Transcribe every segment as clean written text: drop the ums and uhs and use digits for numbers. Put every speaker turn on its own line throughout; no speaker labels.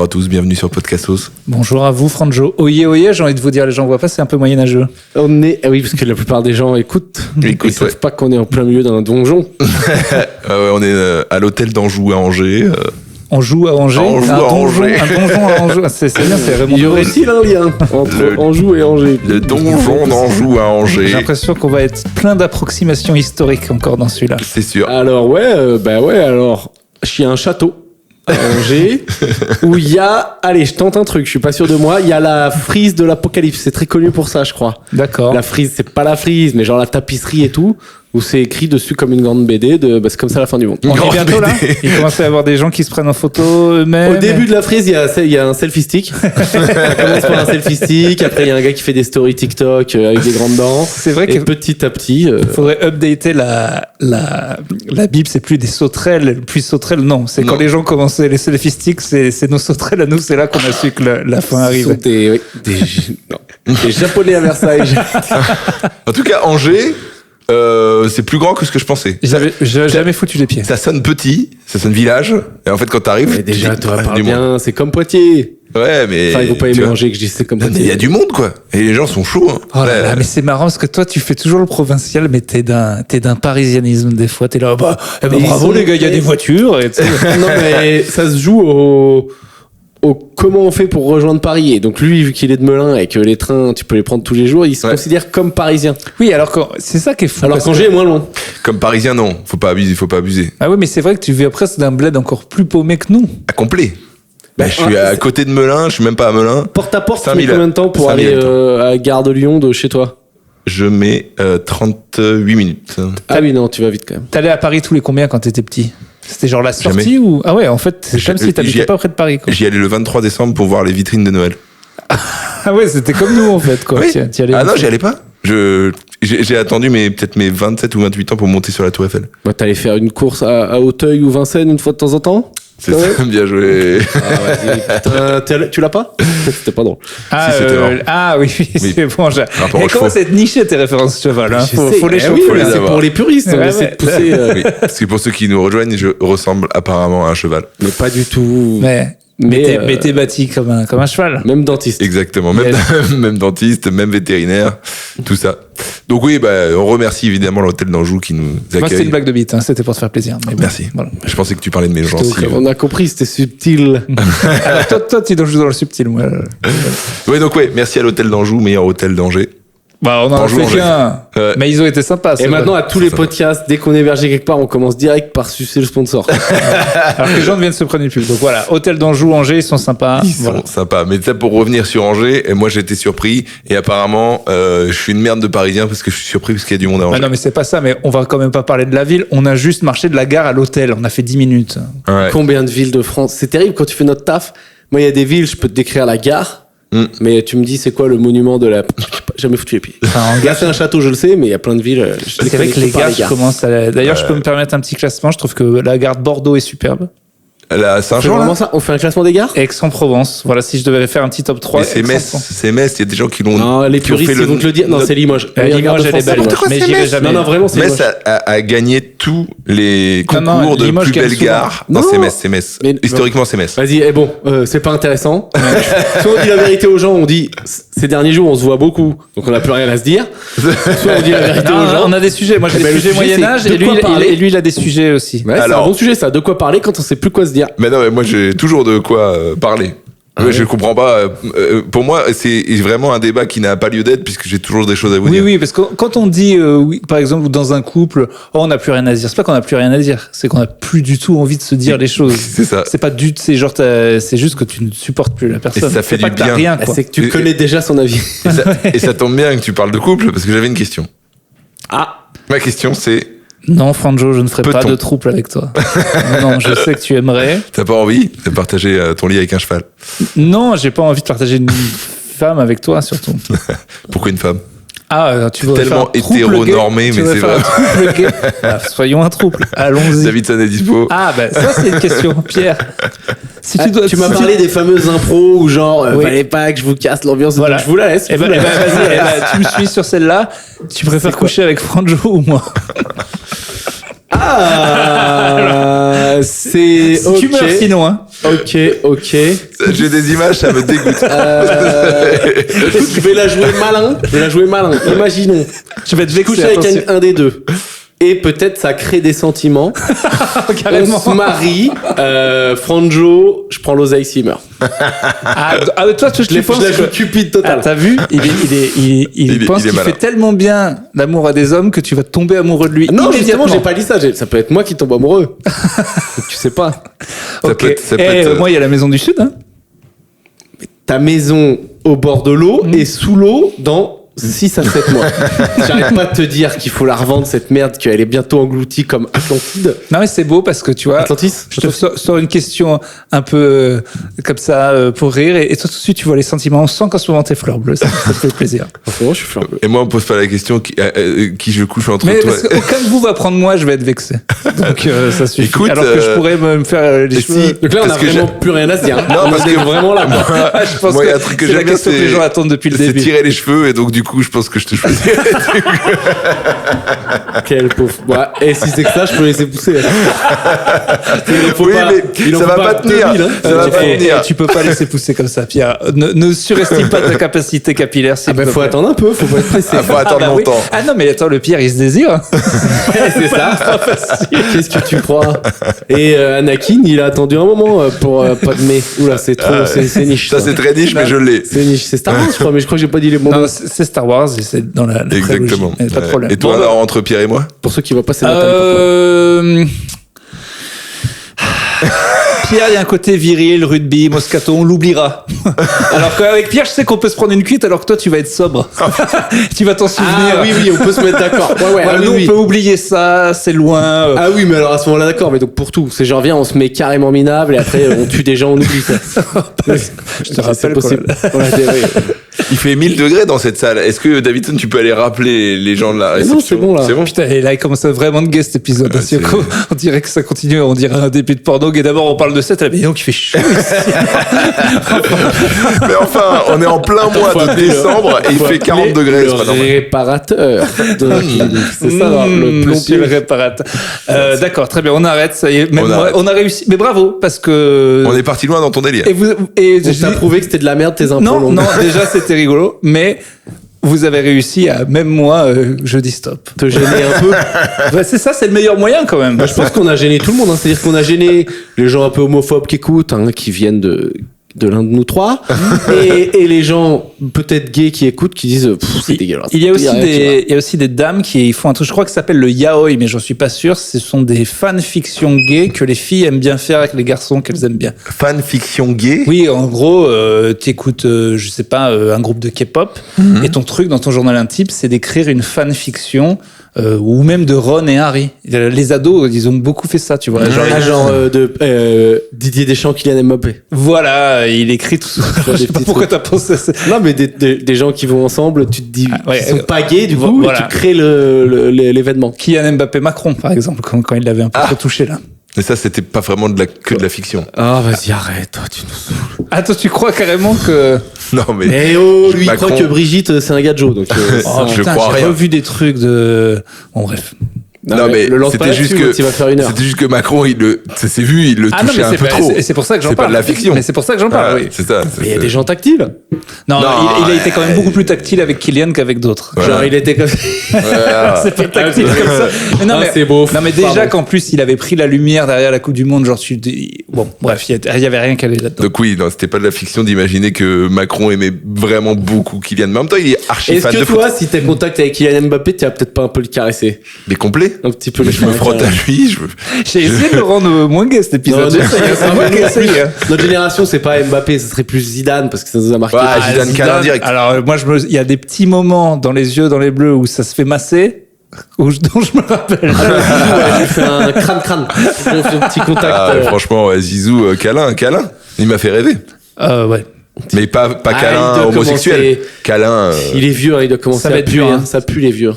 bonjour à tous, bienvenue sur Podcastos.
Bonjour à vous, Franjo. Oyez, oyez, j'ai envie de vous dire, les gens voient pas, c'est un peu moyenâgeux.
Oui, parce que la plupart des gens écoutent. Ils savent pas qu'on est en plein milieu d'un donjon.
On est à l'hôtel d'Anjou à Angers.
On joue à Angers.
On joue à Angers.
Un donjon à Angers. C'est bien, c'est vraiment.
Il y aurait aussi un lien entre Anjou et Angers.
Le donjon d'Anjou à Angers.
J'ai l'impression qu'on va être plein d'approximations historiques encore dans celui-là.
C'est sûr.
Alors alors, il y a un château à Angers où il y a, allez, je tente un truc, je suis pas sûr de moi, il y a la frise de l'Apocalypse, c'est très connu pour ça, je crois.
D'accord.
La frise, c'est pas la frise, mais genre la tapisserie et tout, où c'est écrit dessus comme une grande BD c'est comme ça la fin du monde.
On est bientôt là. Il commence à y avoir des gens qui se prennent en photo eux-mêmes.
Au début de la frise, il y a un selfie stick. Ça commence par un selfie stick. Après, il y a un gars qui fait des stories TikTok avec des grandes dents.
C'est vrai que
et petit à petit.
faudrait updater la Bible. C'est plus des sauterelles, puis sauterelles. Non, c'est quand les gens commençaient les selfie sticks, c'est nos sauterelles à nous. C'est là qu'on a su que la fin arrive.
Ce sont des Japonais à Versailles.
En tout cas, Angers, c'est plus grand que ce que je pensais.
J'avais jamais foutu les pieds.
Ça sonne petit, ça sonne village. Et en fait, quand t'arrives,
Mais déjà, toi,
du
parle
monde.
bien. C'est comme Poitiers.
Ouais, mais.
Enfin, il faut pas
tu
aimer
vois,
Angers que je dis c'est comme
il
Poitiers.
y a du monde, quoi. Et les gens sont chauds. Hein.
Oh là là, mais c'est marrant parce que toi, tu fais toujours le provincial, mais t'es d'un parisianisme des fois. T'es là,
Mais ils
bravo
sont-
les gars, il y a des voitures. Et
Non, mais ça se joue au comment on fait pour rejoindre Paris. Et donc lui, vu qu'il est de Melun et que les trains, tu peux les prendre tous les jours, il se considère comme parisien.
Oui, alors c'est ça qui est fou.
Alors
parce
qu'Angers
que-
est moins loin.
Comme parisien, non. Faut pas abuser.
Ah oui, mais c'est vrai que tu vis presque d'un bled encore plus paumé que nous.
À complet. Je suis à côté de Melun, je suis même pas à Melun.
Porte à porte, tu
5000
mets combien de temps pour
5000
aller
temps.
à Gare de Lyon de chez toi?
Je mets 38 minutes.
Ah oui, non, tu vas vite quand même.
T'allais à Paris tous les combien quand t'étais petit? C'était genre la sortie
Jamais.
ou... Ah ouais, en fait, c'est comme si
J'y
t'habitais
ai-
pas près de Paris, quoi.
J'y allais le 23 décembre pour voir les vitrines de Noël.
Ah ouais, c'était comme nous, en fait, quoi.
Oui.
T'y allais
Ah
une
non,
fois.
j'y allais pas. J'ai attendu peut-être mes 27 ou 28 ans pour monter sur la Tour Eiffel.
Bah, t'allais faire une course à Auteuil ou Vincennes une fois de temps en temps?
C'est
Ouais.
ça, bien joué.
Ah, putain, tu l'as pas? C'était pas drôle.
Ah,
Si, c'était marrant.
oui, c'est bon.
Rapport aux
Et comment
chevaux.
c'est niché tes références cheval, hein?
Je
Faut
sais.
les
Eh oui,
chauffer,
mais
là.
c'est
avoir.
pour les puristes. On
Ouais,
essaie
ouais.
de pousser.
Oui, parce que pour ceux qui nous rejoignent, je ressemble apparemment à un cheval.
Mais pas du tout.
Mais t'es bâti comme un cheval.
Même dentiste.
Exactement. Même, même dentiste, même vétérinaire, tout ça. Donc oui, on remercie évidemment l'hôtel d'Anjou qui nous accueille.
Moi, c'était une blague de bite, hein. C'était pour te faire plaisir. Mais bon,
Merci.
voilà.
Je pensais que tu parlais de mes gencives.
On a compris, c'était subtil.
Alors, toi, tu joues dans le subtil, moi.
Oui, donc merci à l'hôtel d'Anjou, meilleur hôtel d'Angers.
Bah, on en a
Bonjour,
fait qu'un.
Ouais.
Mais ils ont été sympas.
Et
c'est
maintenant,
vrai.
à tous les podcasts, dès qu'on est hébergé quelque part, on commence direct par sucer le sponsor.
Alors que les gens viennent se prendre une pub. Donc voilà, hôtel d'Anjou, Angers, ils sont sympas.
Ils
Voilà.
sont sympas. Mais ça, pour revenir sur Angers, et moi j'étais surpris. Et apparemment, je suis une merde de Parisien parce que je suis surpris parce qu'il y a du monde à
Ah
Angers.
non, mais c'est pas ça, mais on va quand même pas parler de la ville. On a juste marché de la gare à l'hôtel. On a fait 10 minutes.
Ouais.
Combien de villes de France? C'est terrible quand tu fais notre taf. Moi, il y a des villes, je peux te décrire la gare. Mais tu me dis, c'est quoi le monument de la. J'ai jamais foutu les pieds.
Enfin, en
Là,
gare,
c'est un château, je le sais, mais il y a plein de villes. Je
c'est vrai que les
connais
gares,
pas,
je commence à... D'ailleurs, je peux me permettre un petit classement. Je trouve que la gare de Bordeaux est superbe.
La
On fait
Saint-Jean,
vraiment
là.
ça? On fait un classement des gares?
Aix-en-Provence. Voilà, si je devais faire un petit top 3.
Mais c'est Metz. C'est Metz. Il y a des gens qui l'ont.
Non, les
qui ont
puristes,
fait
ils vont te le dire. Non, c'est Limoges.
Limoges, elle est belle.
N'importe quoi,
Mais
c'est
j'irai
Metz.
jamais.
Non, non, vraiment, c'est
Metz
Limoges.
a gagné tous les
Non, non,
concours de
Limoges
plus
gagne
belle
souvent.
gare. Non,
Non.
c'est Metz.
Mais-
Historiquement, c'est Metz.
Vas-y, bon, c'est pas intéressant. Soit on dit la vérité aux gens, on dit ces derniers jours on se voit beaucoup, donc on n'a plus rien à se dire. Soit on dit la vérité
Non,
aux gens.
on a des sujets. Moi, j'ai
Eh ben,
des
le
sujets
sujet,
Moyen-Âge
c'est de
et lui,
quoi parler.
et lui, il a des sujets aussi.
Ouais, c'est un
Alors-
bon sujet ça, de quoi parler quand on sait plus quoi se dire.
Mais non, mais moi j'ai toujours de quoi parler. Ouais, je comprends pas. Pour moi, c'est vraiment un débat qui n'a pas lieu d'être puisque j'ai toujours des choses à vous
Oui,
dire.
oui, parce que quand on dit, oui, par exemple, dans un couple, oh, on n'a plus rien à dire. C'est pas qu'on n'a plus rien à dire, c'est qu'on n'a plus du tout envie de se dire les choses.
C'est ça.
C'est pas du, c'est genre, c'est juste que tu ne supportes plus la personne.
Et ça fait
c'est pas
du
que t'as
bien.
rien,
Ah,
quoi.
c'est que tu
Et-
connais déjà son avis.
Et ça tombe bien que tu parles de couple parce que j'avais une question.
Ah,
Ma question c'est,
Non, Franjo, je ne ferai pas
Peut-on
de trouble avec toi. Non, je sais que tu aimerais.
t'as pas envie de partager ton lit avec un cheval?
Non, j'ai pas envie de partager une femme avec toi, surtout.
Pourquoi une femme?
Ah, tu voudrais
Tellement
faire un trouble
hétéronormé,
gay. Tu
mais
voudrais
c'est
faire un trouble gay. Ah, soyons un trouble. Allons-y.
Davidson est dispo.
Ah, ben ça, c'est une question. Pierre, si
tu m'as parlé des fameuses impros où genre,
Oui.
fallait pas que je vous casse l'ambiance,
Voilà.
donc je vous la laisse.
Eh ben, vas-y, tu me suis sur celle-là. Tu préfères coucher avec Franjo ou moi?
Ah, C'est
Si tu meurs sinon, hein.
Ok.
J'ai des images, ça me dégoûte.
Écoute, je vais la jouer malin. Imaginons.
Je vais te
Je couche
vexer,
avec
attention.
un des deux. Et peut-être ça crée des sentiments.
Carrément.
On se marie. Franjo, je prends l'oseille s'il meurt.
Toi, tu
Je la
penses
joue
que...
Cupid
Ah,
total.
t'as vu? Il pense
il est
qu'il
malin.
fait tellement bien l'amour à des hommes que tu vas tomber amoureux de lui.
Non, justement,
immédiatement.
j'ai pas dit ça. Ça peut être moi qui tombe amoureux. Tu sais pas.
Ça
Ok.
peut être,
Moi, il y a la maison du Sud. Hein.
Ta maison au bord de l'eau et sous l'eau dans 6 à 7 mois. J'arrête pas de te dire qu'il faut la revendre, cette merde, qu'elle est bientôt engloutie comme Atlantide.
Non, mais c'est beau parce que tu vois.
Atlantis.
Je te sors une question un peu comme ça pour rire et toi tout de suite tu vois les sentiments sans qu'en ce moment t'es fleur bleue. Ça fait plaisir.
Franchement, je suis fleur bleue.
Et moi, on pose pas la question qui je couche entre
Mais
toi.
parce qu'aucun de vous va prendre moi, je vais être vexé. Donc ça suffit.
Écoute,
alors que je pourrais me faire les
et
cheveux.
si-
Donc là, on
Parce
a
que
vraiment plus rien à se dire.
Non, parce
on est
que-
vraiment là. quoi.
Ah, je pense
Moi, il y a
que
un truc que
c'est la
j'aime bien,
question que les gens attendent depuis le
c'est
début.
tirer les cheveux et donc du coup, je pense que je te choisis.
Quel pauvre. Et si c'est que ça, je peux laisser pousser. Il en faut
Oui,
pas-
mais
il en
ça
faut
va pas
2000,
tenir.
hein.
Ça va pas tenir.
Tu peux pas laisser pousser comme ça, Pierre. Ne surestime pas ta capacité capillaire.
Ah bah, faut attendre un peu, faut pas être pressé.
Ah, faut attendre
bah oui.
longtemps.
Ah non, mais attends, le Pierre, il se désire.
C'est ça. Qu'est-ce que tu crois? Et Anakin, il a attendu un moment pour Padmé. Oula, c'est trop, c'est niche.
Ça, c'est très niche, mais je l'ai.
C'est niche. C'est Star Wars, je crois, mais je crois que j'ai pas dit les bons mots.
Non, c'est Star Wars et c'est dans la
Exactement.
prélogie. Pas de problème.
Et toi,
Bon,
alors, entre Pierre et moi
Pour ceux qui voient pas, c'est Nathalie.
Pierre, il y a un côté viril, rugby, Moscato, on l'oubliera. Alors qu'avec Pierre, je sais qu'on peut se prendre une cuite alors que toi, tu vas être sobre. Tu vas t'en souvenir.
Ah oui, on peut se mettre d'accord. Ouais, ah,
nous,
oui,
on peut oublier ça, c'est loin.
Ah oui, mais alors à ce moment-là, d'accord. Mais donc pour tout, c'est genre, viens, on se met carrément minable et après, on tue des gens, on oublie ça.
Je te rappelle
c'est possible.
qu'on
Ouais, oui.
Il fait 1000 degrés dans cette salle. Est-ce que, Davidson, tu peux aller rappeler les gens de la réception?
Non, c'est bon, là.
C'est bon.
Putain, et là, il commence à vraiment de gay cet épisode.
Ouais, c'est-
On dirait que ça continue, on dirait un début de porno. Et d'abord, on parle de cette, mais donc il fait chaud ici.
Mais enfin, on est en plein mois de décembre et il fait 40 degrés. C'est pas
Le
normal.
réparateur. C'est ça, alors, le
Monsieur le
plombier.
réparateur. D'accord, très bien, on arrête. Ça y est, même
On
moi,
arrête.
on a réussi. Mais bravo, parce que.
On est parti loin dans ton délire.
Et vous, et
On t'a prouvé que c'était de la merde, tes impôts
non,
longs.
non, déjà c'était rigolo, mais vous avez réussi à, même moi, je dis stop.
Te gêner un peu.
Bah, c'est ça, c'est le meilleur moyen quand même.
Je pense qu'on a gêné tout le monde. Hein. C'est-à-dire qu'on a gêné les gens un peu homophobes qui écoutent, hein, qui viennent de l'un de nous trois, et les gens peut-être gays qui écoutent, qui disent pff, c'est dégueulasse.
Il y a aussi
rien qui va.
il y a aussi des dames qui font un truc, je crois que ça s'appelle le yaoi, mais j'en suis pas sûr. Ce sont des fanfictions gays que les filles aiment bien faire avec les garçons qu'elles aiment bien.
Fanfiction gay.
Oui, en gros, t'écoutes, je sais pas, un groupe de K-pop, et ton truc dans ton journal intime, c'est d'écrire une fanfiction, ou même de Ron et Harry. Les ados, ils ont beaucoup fait ça, tu vois.
Genre de Didier Deschamps, Kylian Mbappé.
Voilà, il écrit tout ça. Je sais pas
petits
pourquoi t'as pensé à ça.
Non, mais des gens qui vont ensemble, tu te dis,
Ah, ouais,
ils sont pas gays, du coup,
voilà.
et tu crées l'événement.
Kylian Mbappé Macron, par exemple, quand il l'avait un peu retouché là.
Mais ça, c'était pas vraiment que de la fiction.
Ah, vas-y, arrête, toi, tu nous saoules.
Ah, toi, tu crois carrément que...
Non, mais.
Eh oh, lui, il
Macron.
croit que Brigitte, c'est un gars de Joe, donc,
Oh,
Je
putain,
crois
j'ai
rien.
revu des trucs de... Bon, bref.
Non, mais
le lance pas
c'était juste
là-dessus,
que.
il va faire une heure.
C'était juste que Macron, ça s'est vu, il le
Ah non,
touchait
mais
un peu trop.
c'est pour ça que j'en
C'est
parle.
pas de la fiction.
Mais c'est pour ça que j'en parle,
Voilà,
oui.
c'est ça.
Mais il y a des gens tactiles.
Non,
Non,
il a été quand même beaucoup plus tactile avec Kylian qu'avec d'autres.
Voilà.
Genre, il était comme
C'est pas tactile comme ça. Mais non,
Ah,
mais
c'est beau.
Non, mais déjà
Pardon.
qu'en plus, il avait pris la lumière derrière la Coupe du Monde, genre, bon, bref, il y avait rien qu'à aller là-dedans.
Donc oui, non, c'était pas de la fiction d'imaginer que Macron aimait vraiment beaucoup Kylian. Mais en même temps, il est archi
Est-ce
fan
que
de foot.
toi, si t'as contact avec Kylian Mbappé, tu vas peut-être pas un peu le caresser?
Mais complet.
Un petit peu
Mais
le
je me frotte à lui.
J'ai essayé de le rendre moins gay cet épisode.
Non,
C'est moi qui ai essayé. hein.
Notre génération, c'est pas Mbappé, ce serait plus Zidane parce que ça nous a marqué.
Ouais,
Ah,
Zidane câlin direct.
Alors, moi, il y a des petits moments dans les yeux, dans les bleus, où ça se fait masser, dont je me rappelle.
J'ai fait un crâne. J'ai fait un petit contact.
Ah, franchement, ouais, Zizou, câlin. Il m'a fait rêver.
Ouais.
Mais pas
Ah, il
câlin
doit
homosexuel.
commencer-
Câlin.
Il est vieux, hein, il doit commencer
Ça va
à
être
puer.
dur,
Hein.
hein.
Ça pue les vieux.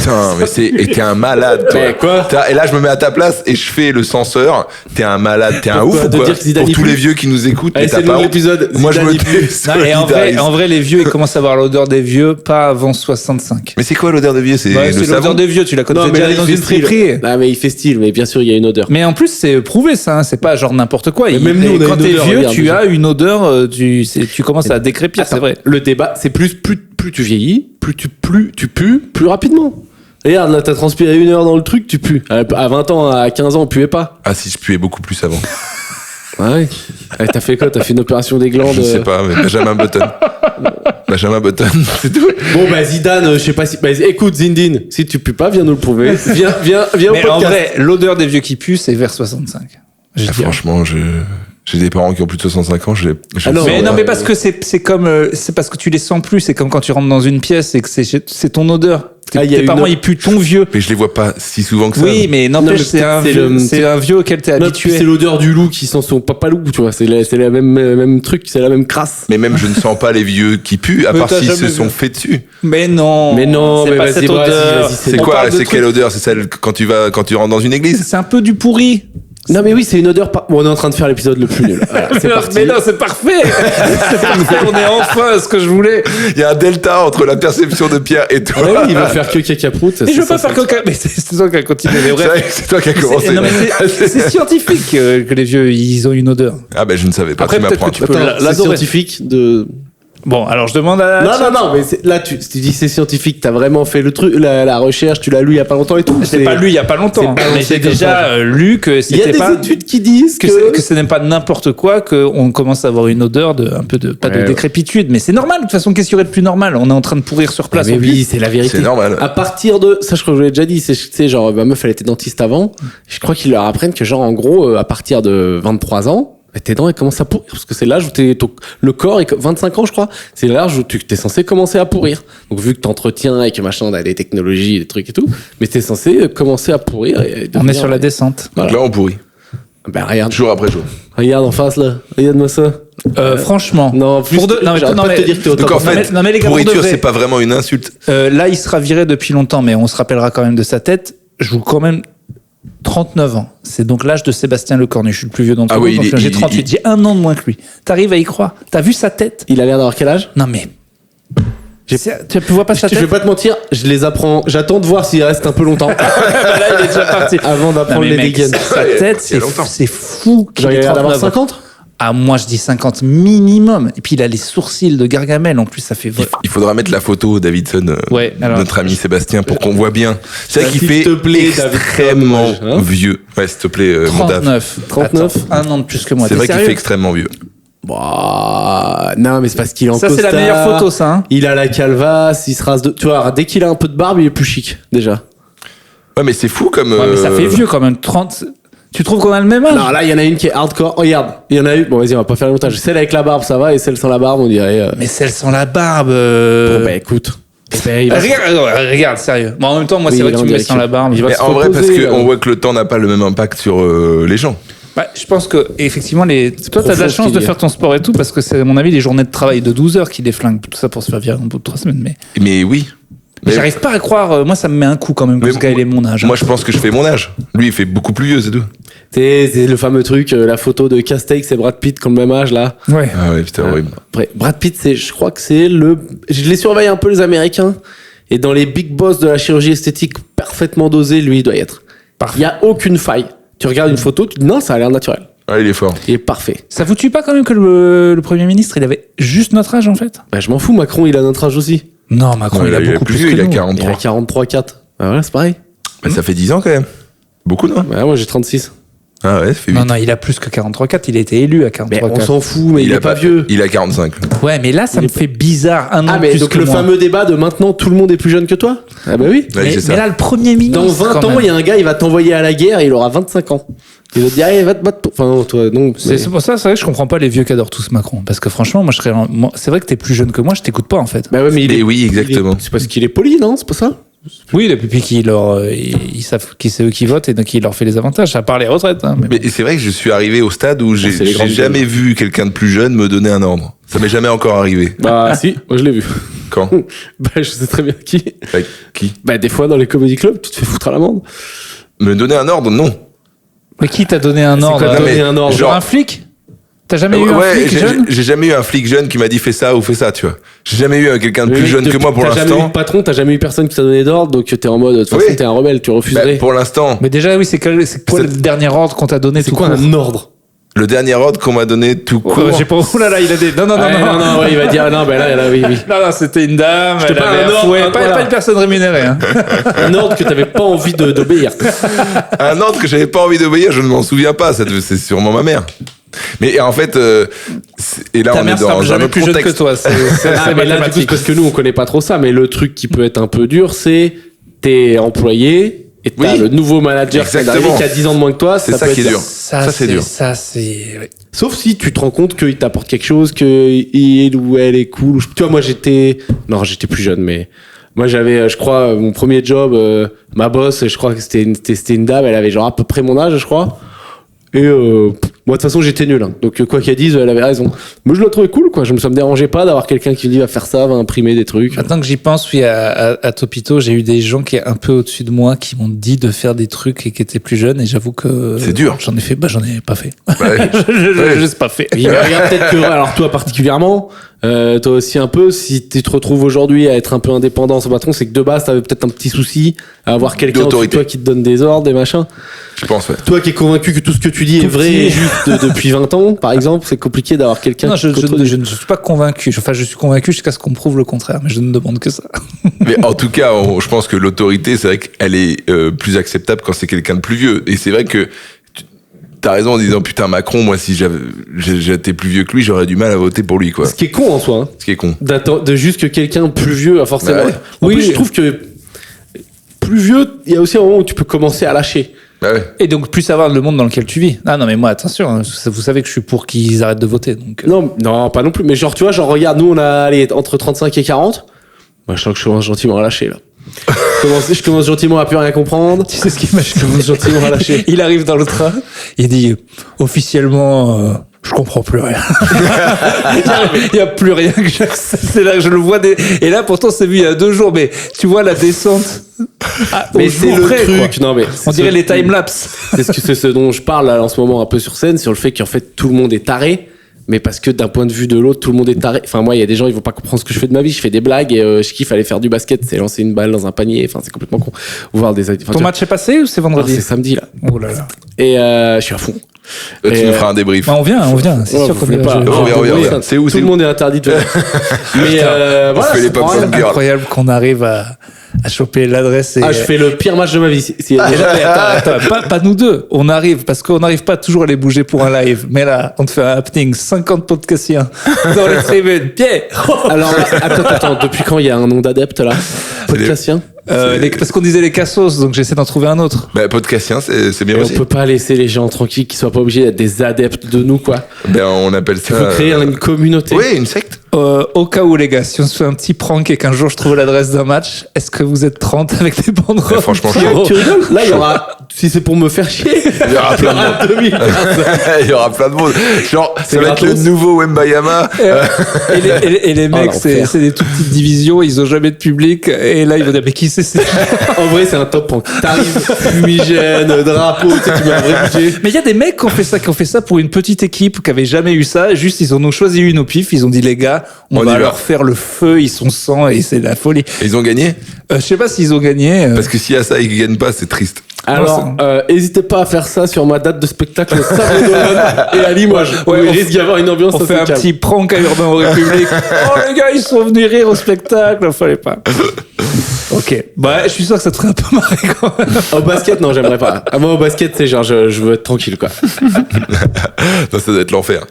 Putain, mais t'es un malade, toi.
Mais quoi?
Et là, je me mets à ta place et je fais le censeur. T'es un malade, t'es un
Pourquoi
ouf ou
de
quoi?
dire que Zidane
Pour
y
tous
pue
les vieux qui nous écoutent,
Allez,
mais
c'est
t'as
le
pas
nouvel
honte.
épisode.
Moi, je me
Zidane y pue.
Non, et en vrai, les vieux, ils commencent à avoir l'odeur des vieux pas avant 65.
Mais c'est quoi l'odeur de vieux? C'est
Ouais,
le
c'est l'odeur
savon?
des vieux, tu la connais
Non, mais
déjà
là,
allé dans
il
une
fait style.
friperie.
Ah, mais il fait style, mais bien sûr, il y a une odeur.
Mais en plus, c'est prouvé ça, hein, c'est pas genre n'importe quoi.
Mais même nous, on a
quand
une
t'es
odeur,
vieux,
regarde,
tu
déjà.
as une odeur, tu commences à décrépir, c'est
Attends,
vrai.
Le débat, c'est plus tu vieillis, plus tu pues plus rapidement. Regarde, là, t'as transpiré 1 heure dans le truc, tu pues. À 20 ans, à 15 ans, on puait pas.
Ah, si je puais beaucoup plus avant.
Ouais. T'as fait quoi? T'as fait une opération des glandes?
Je sais pas, mais Benjamin Button. Benjamin Button, c'est tout.
Bon, bah, Zidane, je sais pas si. Bah, écoute, Zindine, si tu pues pas, viens nous le prouver. Viens au
Mais
podcast.
en vrai, l'odeur des vieux qui puent, c'est vers 65. Je dirais.
Franchement, j'ai des parents qui ont plus de 65 ans,
Ah non,
Mais
ouais,
non, mais parce que c'est comme c'est parce que tu les sens plus. C'est comme quand tu rentres dans une pièce et que c'est ton odeur.
Ah, il y a
Tes
une
parents
odeur.
ils puent ton vieux.
Mais je les vois pas si souvent que ça.
Oui, mais
Non,
n'empêche
mais
c'est un
c'est
vieux,
le-
c'est un vieux auquel t'es
Non, puis
habitué.
c'est l'odeur du loup qui sent son papa loup, tu vois. C'est la même truc, c'est la même crasse.
Mais même je ne sens pas les vieux qui puent, à
Mais
part
t'as
s'ils se
jamais
sont
vu.
fait dessus.
Mais non.
Mais non,
c'est
mais
pas
vas-y,
cette
vas-y,
odeur.
vas-y,
C'est
On
quoi?
parle de
C'est
trucs-
quelle odeur? C'est celle quand tu rentres dans une église?
C'est un peu du pourri.
Non, mais oui, c'est une odeur. Bon, on est en train de faire l'épisode le plus nul. Voilà, c'est parti.
Mais non, c'est parfait. C'est parfait. On est enfin à ce que je voulais.
Il y a un delta entre la perception de Pierre et toi.
Ah ouais, il va faire que cacaproute.
Et je veux pas faire coca. Mais c'est toi qui a continué. Mais
C'est
bref.
vrai que c'est toi qui as
C'est-
commencé.
non, mais c'est scientifique que les vieux ils ont une odeur.
Ah ben je ne savais pas,
Après,
tu
peut-être
m'apprends.
que tu peux
Attends, c'est
l'adorer.
scientifique de.
Bon, alors je demande à.
Non, mais là, tu dis c'est scientifique, t'as vraiment fait le truc, la recherche, tu l'as lu il y a pas longtemps et tout.
Je l'ai pas lu il y a pas longtemps,
c'est pas
mais
lancé
j'ai
comme
déjà
ça.
lu que
Il y a
c'était
des
pas
études qui disent
que ce n'est pas n'importe quoi, qu'on commence à avoir une odeur de un peu de pas
Ouais.
de décrépitude, mais c'est normal. De toute façon, qu'est-ce qu'il y aurait de plus normal? On est en train de pourrir sur place.
Mais
en plus.
oui, c'est la vérité.
C'est normal.
À partir de ça, je crois que je l'ai déjà dit, c'est genre ma meuf elle était dentiste avant. Je crois qu'ils leur apprennent que genre en gros à partir de 23 ans, tes dents elles commencent à pourrir parce que c'est l'âge où le corps est 25 ans je crois, c'est l'âge où tu es censé commencer à pourrir. Donc vu que t'entretiens et que machin t'as des technologies, des trucs et tout, mais t'es censé commencer à pourrir. Et
On est
devenir-
sur la descente.
Donc là on pourrit.
Ben regarde,
Jour après jour.
regarde en face là, regarde-moi ça.
Franchement.
Non, plus
Pour de- non, mais-
j'arrête
non,
pas de
mais-
te dire que t'es
Donc
autant.
en
Non, mais-
fait,
non, mais les gars, pour de
pourriture
vrai.
c'est pas vraiment une insulte.
Là, il sera viré depuis longtemps, mais on se rappellera quand même de sa tête. Je joue quand même 39 ans. C'est donc l'âge de Sébastien Lecornu. Je suis le plus vieux d'entre
Ah
nous.
oui,
donc
il est-
j'ai 38.
il-
J'ai 1 an de moins que lui. T'arrives à y croire? T'as vu sa tête?
Il a l'air d'avoir quel âge?
Non mais. Tu vois pas sa
Je
tête?
vais pas te mentir, je les apprends. J'attends de voir s'il reste un peu longtemps
Bah là, il est déjà parti.
avant
Non,
d'apprendre
mais
les
mec,
dégaines.
sa tête,
il y a longtemps.
c'est fou. qu'il
Genre, il
ait
a l'air d'avoir
39 ans.
50?
Ah, moi, je dis 50 minimum. Et puis, il a les sourcils de Gargamel. En plus, ça fait...
Il faudra mettre la photo Davidson,
Ouais, alors-
notre ami Sébastien, pour qu'on voit bien. C'est vrai qu'il
S'il
fait
te plaît,
extrêmement
Davidson, hein.
vieux. Ouais, s'il te plaît, mon Dave.
39.
39.
Attends, 1 an de plus que moi.
C'est
T'es
vrai qu'il
sérieux?
fait extrêmement vieux.
Bah, non, mais c'est parce qu'il est en
Ça, c'est la
costard.
meilleure photo, ça. Hein.
Il a la calvasse, il se rase de. Tu vois, dès qu'il a un peu de barbe, il est plus chic, déjà.
Ouais, mais c'est fou comme.
Ouais, mais ça fait vieux quand même. 30... Tu trouves qu'on a le même âge?
Non, là, il y en a une qui est hardcore. Regarde, il y en a une. Bon, vas-y, on va pas faire le montage. Celle avec la barbe, ça va, et celle sans la barbe, on dirait.
Mais celle sans la barbe.
Bon, bah, écoute. Eh ben, il va se-
Regarde, sérieux. Bon, en même temps, moi,
Oui,
c'est vrai
il
que tu
va
me
en
mets
dire
sans
que-
la barbe.
il va
Mais
se
en vrai, parce
reposer,
qu'on voit que le temps n'a pas le même impact sur les gens.
Bah, je pense que, effectivement, toi, t'as de la
profond,
chance
ce
de
qu'il
faire ton sport et tout, parce que c'est, à mon avis, les journées de travail de 12 heures qui les flinguent. Tout ça pour se faire virer au bout de 3 semaines. Mais
Mais oui. Mais
j'arrive pas à croire. Moi, ça me met un coup quand même que
Mais
ce gars, il est mon âge.
moi, je pense que je fais mon âge. Lui, il fait beaucoup plus vieux, c'est tout.
C'est le fameux truc, la photo de Castex et Brad Pitt, comme le même âge, là.
Ouais.
Ah ouais, putain, horrible.
Après, Brad Pitt, je crois que c'est je les surveille un peu, les Américains. Et dans les big boss de la chirurgie esthétique parfaitement dosés, lui, il doit y être.
Parfait.
Il y a aucune faille. Tu regardes une photo, tu dis non, ça a l'air naturel.
Ah, il est fort.
Il est parfait.
Ça vous tue pas quand même que le Premier ministre, il avait juste notre âge, en fait?
Bah, je m'en fous, Macron, il a notre âge aussi.
Non, Macron,
Non,
il a beaucoup
plus
plus
vieux,
que
il a
nous.
Il
43.
a 43, 4. Bah voilà, c'est pareil.
Bah, ça fait 10 ans quand même. Beaucoup, non?
Bah, moi, j'ai 36.
Ah ouais, ça fait 8.
Non, non, il a plus que 43,4. Il a été élu à
Mais on
43,4.
s'en fout, mais il est pas vieux.
Il a 45.
Ouais, mais là, ça me fait bizarre. Un an
Ah,
de
mais
plus
donc
que
le
moi.
fameux débat de maintenant, tout le monde est plus jeune que toi? Ah bah oui.
Ouais,
Mais,
c'est ça.
mais là, le Premier ministre.
Dans 20
quand
ans,
même.
il y a un gars, il va t'envoyer à la guerre et il aura 25 ans. Il va te dire, allez, va te battre. Enfin, non, toi, non.
C'est pour ça, c'est vrai que je comprends pas les vieux qui adorent tous Macron. Parce que franchement, moi, c'est vrai que t'es plus jeune que moi, je t'écoute pas, en fait.
Bah ouais, mais
Mais oui, exactement.
C'est parce qu'il est poli, non? C'est pas ça?
Oui, depuis ils savent qui c'est eux qui votent et donc il leur fait les avantages, à part les retraites. Hein, mais
Mais c'est vrai que je suis arrivé au stade où
c'est les
j'ai
grandes
jamais vu quelqu'un de plus jeune me donner un ordre. Ça m'est jamais encore arrivé.
Bah, si, moi je l'ai vu.
Quand?
Bah, je sais très bien qui.
Avec qui?
Bah, des fois, dans les comedy clubs, tu te fais foutre à l'amende.
Me donner un ordre? Non.
Mais qui t'a donné un ordre?
quoi,
donner
donner un ordre?
Genre
Genre-
un flic? T'as jamais eu un
Ouais,
flic jeune?
j'ai jamais eu un flic jeune qui m'a dit fais ça ou fais ça, tu vois. J'ai jamais eu quelqu'un de plus
Mais
jeune que
depuis
moi pour
t'as jamais eu
l'instant.
de patron, t'as jamais eu personne qui t'a donné d'ordre, donc t'es en mode, de toute façon,
Oui.
t'es un rebelle, tu refuserais.
Bah, pour l'instant,
Mais déjà, oui, c'est quoi le dernier ordre qu'on t'a donné
c'est
tout
quoi
court?
un ordre?
le dernier ordre qu'on m'a donné tout court.
Ouais, j'ai pas. Oh là là, il a des. Non,
Ouais, il va dire, non, bah là, oui.
Non, c'était une dame.
Je te
Elle
parle
avait
un
un
ordre,
fouet.
voilà.
Pas une personne rémunérée. Hein.
Un ordre que t'avais pas envie d'obéir.
Un ordre que j'avais pas envie d'obéir, je ne m'en souviens pas. C'est sûrement ma mère. Mais en fait, et là
Ta
on est
mère sera
dans un
jamais
autre
plus jeune que
contexte.
toi. C'est
Ah, mais là, du coup,
mathématique.
c'est parce que nous, on connaît pas trop ça, mais le truc qui peut être un peu dur, c'est t'es employé et t'as
Oui.
le nouveau manager qui est
Exactement.
arrivé, qui a 10 ans de moins que toi.
C'est ça
peut
qui est
être-
dur.
Ça,
c'est dur.
Ça, c'est. Ouais.
Sauf si tu te rends compte qu'il t'apporte quelque chose, que il ou elle est cool. Tu vois, moi, j'étais plus jeune, mais moi, j'avais, je crois, mon premier job, ma boss, je crois que c'était une dame, elle avait genre à peu près mon âge, je crois. Et moi, de toute façon, j'étais nul. Hein. Donc, quoi qu'elle dise, elle avait raison. Mais je la trouvais cool, quoi. Ça me dérangeait pas d'avoir quelqu'un qui me dit va faire ça, va imprimer des trucs.
Maintenant que j'y pense, oui, à Topito, j'ai eu des gens qui est un peu au-dessus de moi qui m'ont dit de faire des trucs et qui étaient plus jeunes, et j'avoue que.
C'est dur.
J'en ai fait, j'en ai pas fait.
Ouais.
Je sais pas fait.
Oui, mais regarde, peut-être que, alors toi particulièrement, toi aussi un peu, si tu te retrouves aujourd'hui à être un peu indépendant sans patron, c'est que de base, t'avais peut-être un petit souci à avoir quelqu'un au-dessus de
D'autorité.
toi qui te donne des ordres, des machins.
Je pense, ouais.
Toi qui es convaincu que tout ce que tu dis est
Tout
vrai
petit.
et juste depuis 20 ans, par exemple, c'est compliqué d'avoir quelqu'un
Non,
qui te
je
contredit.
ne suis pas convaincu. Enfin, je suis convaincu jusqu'à ce qu'on me prouve le contraire, mais je ne demande que ça.
Mais en tout cas, je pense que l'autorité, c'est vrai qu'elle est plus acceptable quand c'est quelqu'un de plus vieux. Et c'est vrai que t'as raison en disant putain Macron, moi si j'étais plus vieux que lui, j'aurais du mal à voter pour lui, quoi.
Ce qui est con en soi, hein,
Ce qui est con.
de juste que quelqu'un plus vieux a forcément.
Bah ouais.
En
Oui.
plus, je trouve que plus vieux, il y a aussi un moment où tu peux commencer à lâcher.
Bah ouais.
Et donc, plus savoir le monde dans lequel tu vis. Ah non, mais moi, attention, hein, vous savez que je suis pour qu'ils arrêtent de voter. Donc,
Non, pas non plus. Mais genre, tu vois, genre, regarde, nous, on a allez, entre 35 et 40. Moi, je sens que je commence gentiment à lâcher, là. Je commence gentiment à plus rien comprendre.
tu sais ce qui m'a
Je commence gentiment à lâcher.
Il arrive dans le train, il dit officiellement, je comprends plus rien. Il y a plus rien que c'est là que je le vois. Et là, pourtant, c'est vu il y a 2 jours, mais tu vois la descente.
Mais
au
c'est
jour
le
près,
truc.
quoi.
Non, mais
On dirait les timelapses.
c'est ce dont je parle là, en ce moment un peu sur scène, sur le fait qu'en fait tout le monde est taré, mais parce que d'un point de vue de l'autre, tout le monde est taré. Enfin, moi, il y a des gens, ils vont pas comprendre ce que je fais de ma vie. Je fais des blagues et je kiffe aller faire du basket, c'est lancer une balle dans un panier. Enfin, c'est complètement con. Ou voir des. Enfin, tu
Ton
vois,
match est passé ou c'est vendredi
c'est samedi là.
Oh là là.
Et je suis à fond.
Tu
Et,
nous feras un débrief.
Bah, on vient. C'est
Ouais,
sûr
vous
qu'on
voulez
vient.
pas.
On vient.
Oui,
C'est où,
tout
c'est
le
où
monde est interdit de venir. Mais
on
voilà,
fait les
c'est pas
pop-up
grave.
girls.
Incroyable qu'on arrive à choper l'adresse.
Ah, je fais le pire match de ma vie.
Et là, mais attends, pas nous deux. On arrive, parce qu'on n'arrive pas toujours à les bouger pour un live. Mais là, on te fait un happening, 50 podcastiens dans les tribunes. Pierre!
Alors, attends, depuis quand il y a un nom d'adepte là? Podcastien?
Parce qu'on disait les cassos, donc j'essaie d'en trouver un autre.
Bah, podcastien, c'est bien
Et on
aussi.
peut pas laisser les gens tranquilles, qu'ils soient pas obligés d'être des adeptes de nous, quoi.
Ben, on appelle ça.
Il faut créer une communauté.
Oui, une secte.
Au cas où, les gars, si on se fait un petit prank et qu'un jour je trouve l'adresse d'un match, est-ce que vous êtes 30 avec des banderoles?
Franchement,
Tu rigoles? Là, il y aura, si c'est pour me faire chier,
Il y aura plein de monde.
2000.
Il y aura plein de monde. Genre, ça va être le
gratos.
nouveau Wembayama.
Et les mecs,
l'enfer.
c'est des toutes petites divisions, ils ont jamais de public, et là ils vont dire, mais qui c'est?
En vrai, c'est un top prank. T'arrives, fumigène, drapeau, tu sais, tu mets un vrai budget.
Mais il y a des mecs qui ont fait ça pour une petite équipe qui avait jamais eu ça. Juste, ils en ont choisi une au pif. Ils ont dit, les gars, on
On y
va
va.
leur faire le feu. Ils sont 100 et c'est la folie.
Ils ont gagné.
Je sais pas s'ils ont gagné.
Parce que s'il y a ça et qu'ils gagnent pas, c'est triste.
Alors, hésitez pas à faire ça sur ma date de spectacle Sable d'Olonne et à Limoges.
Ouais,
où il
on
risque d'y avoir une ambiance
on
assez
fait un
calme.
petit prank à Urbain au République. Oh les gars, ils sont venus rire au spectacle. Fallait pas. Ok. Bah, je suis sûr que ça te ferait un peu marrer quand même.
Au basket, non, j'aimerais pas. Moi, au basket, c'est genre, je veux être tranquille, quoi.
Non, ça doit être l'enfer.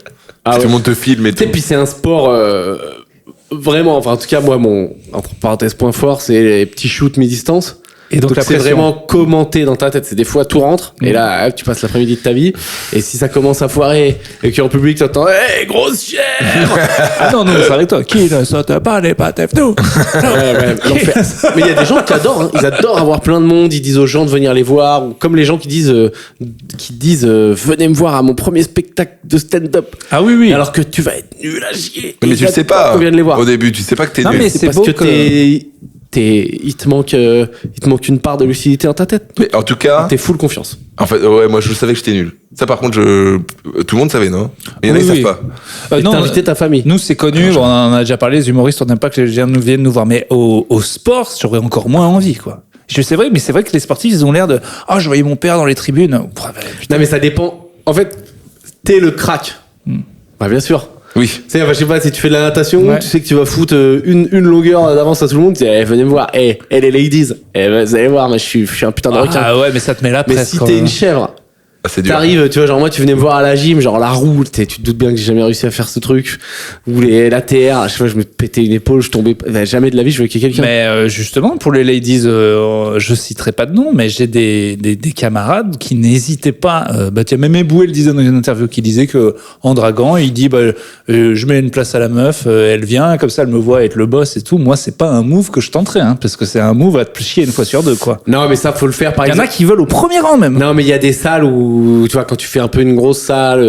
Ah
Tout
ouais.
le monde te filme et
Tu sais,
tout.
puis c'est un sport vraiment, enfin en tout cas moi mon entre parenthèses point fort c'est les petits shoots mi-distance.
Et donc, la
c'est
pression.
vraiment commenté dans ta tête. C'est des fois tout rentre et là hop, tu passes l'après-midi de ta vie. Et si ça commence à foirer et qu'en public t'entends hey, grosse chèvre.
Ah non, c'est avec toi. Qui ne saute pas les pattes tout.
L'enfer. Mais il y a des gens qui adorent. Hein. Ils adorent avoir plein de monde. Ils disent aux gens de venir les voir. Ou comme les gens qui disent venez me voir à mon premier spectacle de stand-up.
Ah oui.
Alors que tu vas être nul à chier.
Mais tu le sais pas.
On vient de les voir.
Au début, tu sais pas que t'es
Non,
nul.
mais
C'est
c'est
parce
beau
que
que-
il te manque une part de lucidité dans ta tête.
Mais en tout cas,
T'es full confiance.
en fait, ouais, moi je savais que j'étais nul. Ça, par contre, tout le monde savait, non? Il y en a,
Oui,
ils
oui.
savent pas.
Et t'as invité ta famille.
Nous, c'est connu, on en a déjà parlé, les humoristes, on n'aime pas que les gens viennent nous voir. Mais au sport, j'aurais encore moins envie, quoi. C'est vrai, mais c'est vrai que les sportifs, ils ont l'air de « Ah, je voyais mon père dans les tribunes. »
Non, mais ça dépend. En fait, t'es le crack. Bah, bien sûr.
Oui.
Tu sais, je sais pas, si tu fais de la natation,
Ouais.
tu sais que tu vas foutre une longueur d'avance à tout le monde. Tu dis, venez me voir. Les ladies. Vous allez voir, moi, je suis un putain de requin.
Ah ouais, mais ça te met la
Mais
presse.
si
quand
t'es
même.
une chèvre,
Ah, c'est dur.
t'arrives, tu vois, genre moi, tu venais me voir à la gym, genre la roue, tu te doutes bien que j'ai jamais réussi à faire ce truc. Ou l'ATR, je sais pas, je me pétais une épaule, je tombais. Jamais de la vie, je voyais quelqu'un.
Mais justement, pour les ladies, je citerai pas de nom, mais j'ai des camarades qui n'hésitaient pas. Tiens, même Eboué le disait dans une interview, qui disait que en draguant, il dit je mets une place à la meuf, elle vient, comme ça elle me voit être le boss et tout. Moi, c'est pas un move que je tenterais, hein, parce que c'est un move à te chier une fois sur deux, quoi.
Non, mais ça, faut le faire par
Il y en a
exemple.
qui veulent au premier rang même.
Non, mais il y a des salles où, tu vois, quand tu fais un peu une grosse salle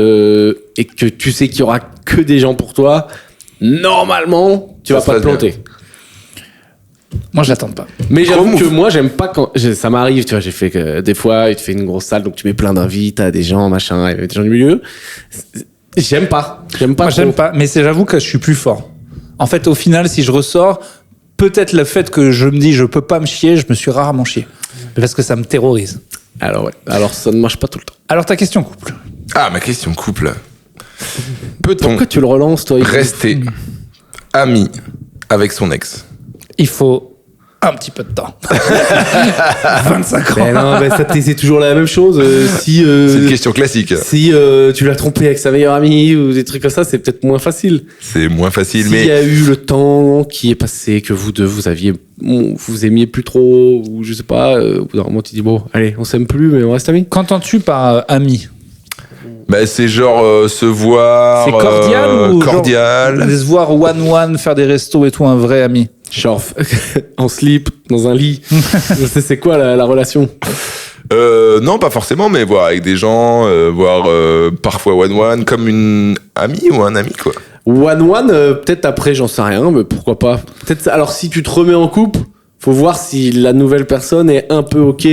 et que tu sais qu'il y aura que des gens pour toi, normalement, tu
Ça
vas
se
pas te
passe bien.
planter.
Moi, je l'attends pas.
Mais j'avoue
Gros
que
move.
moi, j'aime pas quand ça m'arrive, tu vois, j'ai fait que des fois, tu fais une grosse salle, donc tu mets plein d'invites, t'as des gens, machin, et des gens du milieu. J'aime pas. J'aime pas.
Moi,
trop.
j'aime pas, mais j'avoue que je suis plus fort. En fait, au final, si je ressors, peut-être le fait que je me dis je peux pas me chier, je me suis rarement chié. Parce que ça me terrorise.
Alors, ouais. Alors, ça ne marche pas tout le temps.
Alors, ta question couple.
Ah, ma question couple. Peut-on
Pourquoi tu le relances, toi?
rester ami avec son ex?
Il faut un petit peu de temps. 25 ans.
Mais non, mais c'est toujours la même chose. Si
C'est une question classique.
si tu l'as trompé avec sa meilleure amie ou des trucs comme ça, c'est peut-être moins facile.
C'est moins facile,
S'il y
mais
a eu le temps qui est passé, que vous deux, vous aimiez plus trop, ou je sais pas, au bout d'un moment, tu dis, bon, allez, on s'aime plus, mais on reste amis.
Qu'entends-tu par ami?
bah, c'est genre se voir.
C'est cordial ou
cordial.
genre, se voir one-one, faire des restos et tout, un vrai ami?
Genre, en slip, dans un lit. C'est quoi la relation?
Non, pas forcément, mais voir avec des gens, voir parfois one-one, comme une amie ou un ami, quoi.
One-one, peut-être après, j'en sais rien, mais pourquoi pas. Peut-être, alors si tu te remets en couple, faut voir si la nouvelle personne est un peu ok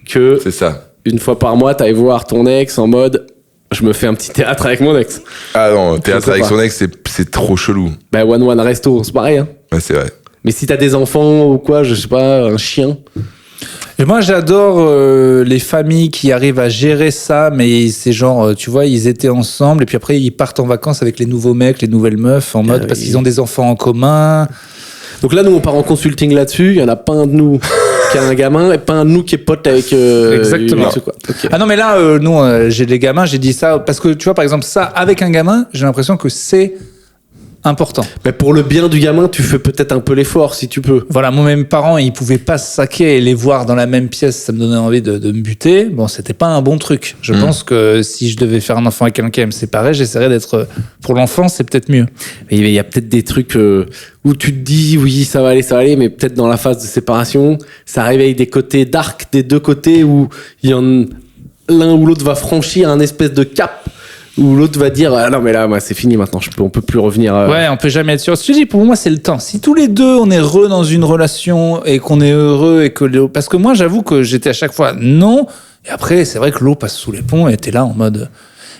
que
C'est ça.
une fois par mois, t'ailles voir ton ex en mode, je me fais un petit théâtre avec mon ex.
Ah non, théâtre
sais
avec
pas.
son ex, c'est trop chelou.
Bah, one-one resto, c'est pareil, hein.
Ouais, c'est vrai.
Mais si t'as des enfants ou quoi, je sais pas, un chien.
Et moi, j'adore les familles qui arrivent à gérer ça, mais c'est genre, tu vois, ils étaient ensemble et puis après, ils partent en vacances avec les nouveaux mecs, les nouvelles meufs, en mode
oui.
parce qu'ils ont des enfants en commun.
Donc là, nous, on part en consulting là-dessus. Il y en a pas un de nous qui a un gamin et pas un de nous qui est pote avec.
Exactement.
une ex, quoi. Ok.
Ah non, mais là, nous, j'ai des gamins, j'ai dit ça parce que tu vois, par exemple, ça avec un gamin, j'ai l'impression que c'est important.
Mais pour le bien du gamin, tu fais peut-être un peu l'effort si tu peux.
Voilà, moi, mes parents, ils pouvaient pas se saquer et les voir dans la même pièce, ça me donnait envie de me buter. Bon, c'était pas un bon truc. Je pense que si je devais faire un enfant avec quelqu'un qui me séparait, j'essaierais d'être, pour l'enfant, c'est peut-être mieux.
Mais il y a peut-être des trucs où tu te dis oui, ça va aller, mais peut-être dans la phase de séparation, ça réveille des côtés dark des deux côtés où l'un ou l'autre va franchir un espèce de cap où l'autre va dire ah non mais là moi c'est fini maintenant, on peut plus revenir.
Ouais, on peut jamais être sûr. Ce que je dis, pour moi, c'est le temps. Si tous les deux, on est heureux dans une relation et qu'on est heureux et que parce que moi, j'avoue que j'étais à chaque fois non. Et après, c'est vrai que l'eau passe sous les ponts et t'es là en mode.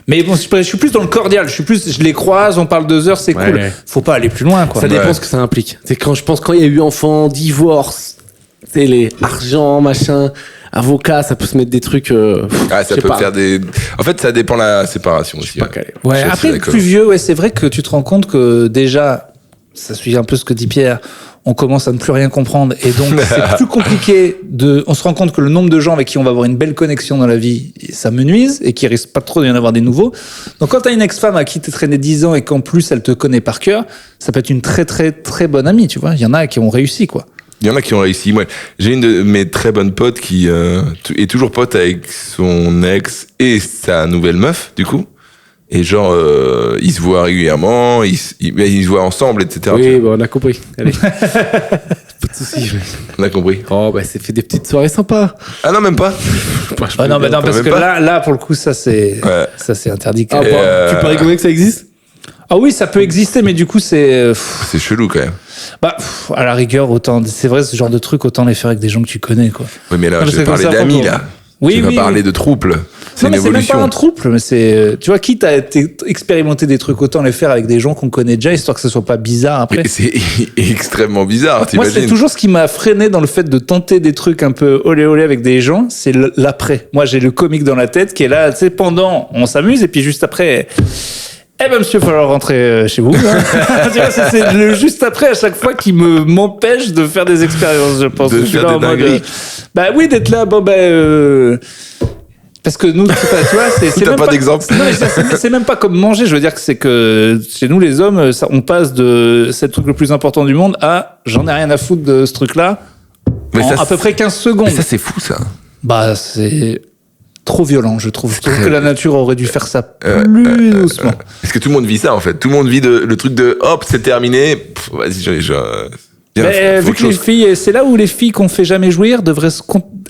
Mais bon, je suis plus dans le cordial. Je les croise, on parle 2 heures, c'est
Ouais,
cool.
ouais.
Faut pas aller plus loin, quoi.
Ça dépend
Ouais.
ce que ça implique. C'est quand il y a eu enfant, divorce, c'est les argent, machin, avocat, ça peut se mettre des trucs.
Ah, ça
je sais
peut
pas.
faire des. En fait, ça dépend de la séparation aussi.
Pas
ouais.
calé.
Ouais,
Je suis assez
après,
d'accord.
plus vieux, ouais, c'est vrai que tu te rends compte que déjà, ça suit un peu ce que dit Pierre, on commence à ne plus rien comprendre et donc c'est plus compliqué on se rend compte que le nombre de gens avec qui on va avoir une belle connexion dans la vie, ça me nuise et qu'il risque pas trop d'y en avoir des nouveaux. Donc quand t'as une ex-femme à qui t'es traîné 10 ans et qu'en plus elle te connaît par cœur, ça peut être une très très très bonne amie, tu vois. Il y en a qui ont réussi, quoi.
Il y en a qui ont réussi. Moi, j'ai une de mes très bonnes potes qui est toujours pote avec son ex et sa nouvelle meuf, du coup. Et genre, ils se voient régulièrement, ils se voient ensemble, etc.
Oui, bon, on a compris. Allez. Pas de soucis.
On a compris.
Oh, bah, c'est fait des petites soirées sympas.
Ah non, même pas.
Ah non, mais non, parce
même
que
pas.
là, pour le coup, ça c'est interdit.
Ah,
Et,
bah, tu paries combien que ça existe?
Ah oui, ça peut exister, mais du coup, c'est.
C'est chelou quand même.
Bah, à la rigueur, autant. C'est vrai, ce genre de truc, autant les faire avec des gens que tu connais, quoi.
Oui, mais là,
Non,
je vais
c'est comme
parler
ça,
d'amis,
faut-
là.
Oui,
je vais
oui,
pas parler
oui.
de trouble. C'est
Non,
une
mais c'est même
évolution.
pas un trouble, mais c'est. Tu vois, quitte à expérimenter des trucs, autant les faire avec des gens qu'on connaît déjà, histoire que ce soit pas bizarre après.
Mais c'est extrêmement bizarre,
Moi, c'est
t'imagines.
toujours ce qui m'a freiné dans le fait de tenter des trucs un peu olé olé avec des gens, c'est l'après. Moi, j'ai le comique dans la tête qui est là, tu sais, pendant, on s'amuse, et puis juste après, eh ben, monsieur, il va falloir rentrer chez vous. Hein. Tu vois, c'est le juste après à chaque fois qui m'empêche de faire des expériences, je pense.
De
Je suis
faire
là
des
en mode,
dingueries.
bah oui, d'être là, bon, parce que nous, tu vois, c'est
T'as
même
pas d'exemple.
Non, mais c'est même pas comme manger. Je veux dire que c'est que chez nous, les hommes, on passe de c'est le truc le plus important du monde à j'en ai rien à foutre de ce truc-là
Mais
en
ça,
à peu près 15 secondes.
Mais ça, c'est fou, ça.
Bah, c'est trop violent, je trouve. Je trouve
très
que la nature aurait dû faire ça
Ouais,
plus doucement.
Parce que tout le monde vit ça, en fait. Tout le monde vit le truc de hop, c'est terminé. Pff, vas-y, viens,
Mais
faut
vu
autre
que les
chose.
filles, c'est là où les filles qu'on fait jamais jouir devraient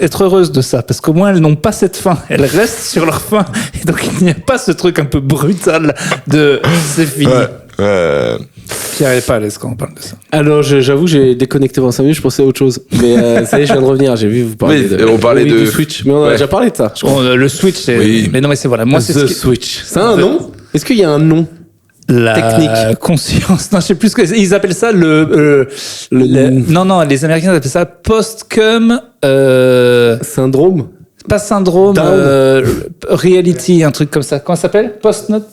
être heureuses de ça, parce qu'au moins elles n'ont pas cette faim, elles restent sur leur faim, et donc il n'y a pas ce truc un peu brutal de c'est fini.
Ouais.
J'y arrive pas à l'aise quand on parle de ça.
Alors, j'avoue, j'ai déconnecté pendant 5 minutes, je pensais à autre chose. Mais ça y est, je viens de revenir, j'ai vu vous parler
Oui, on parlait de-
du Switch. Mais on a
Ouais.
déjà parlé de ça, je crois.
Bon, le Switch, c'est.
Oui.
Mais non, mais c'est voilà. Moi, c'est
The
ce qui...
Switch. C'est un nom? Est-ce qu'il y a un nom?
la
technique.
conscience. Non, je sais plus ce que ils appellent ça non, les Américains appellent ça post-cum.
Syndrome?
Pas syndrome.
Down.
Reality, un truc comme ça. Comment ça s'appelle? Post-note.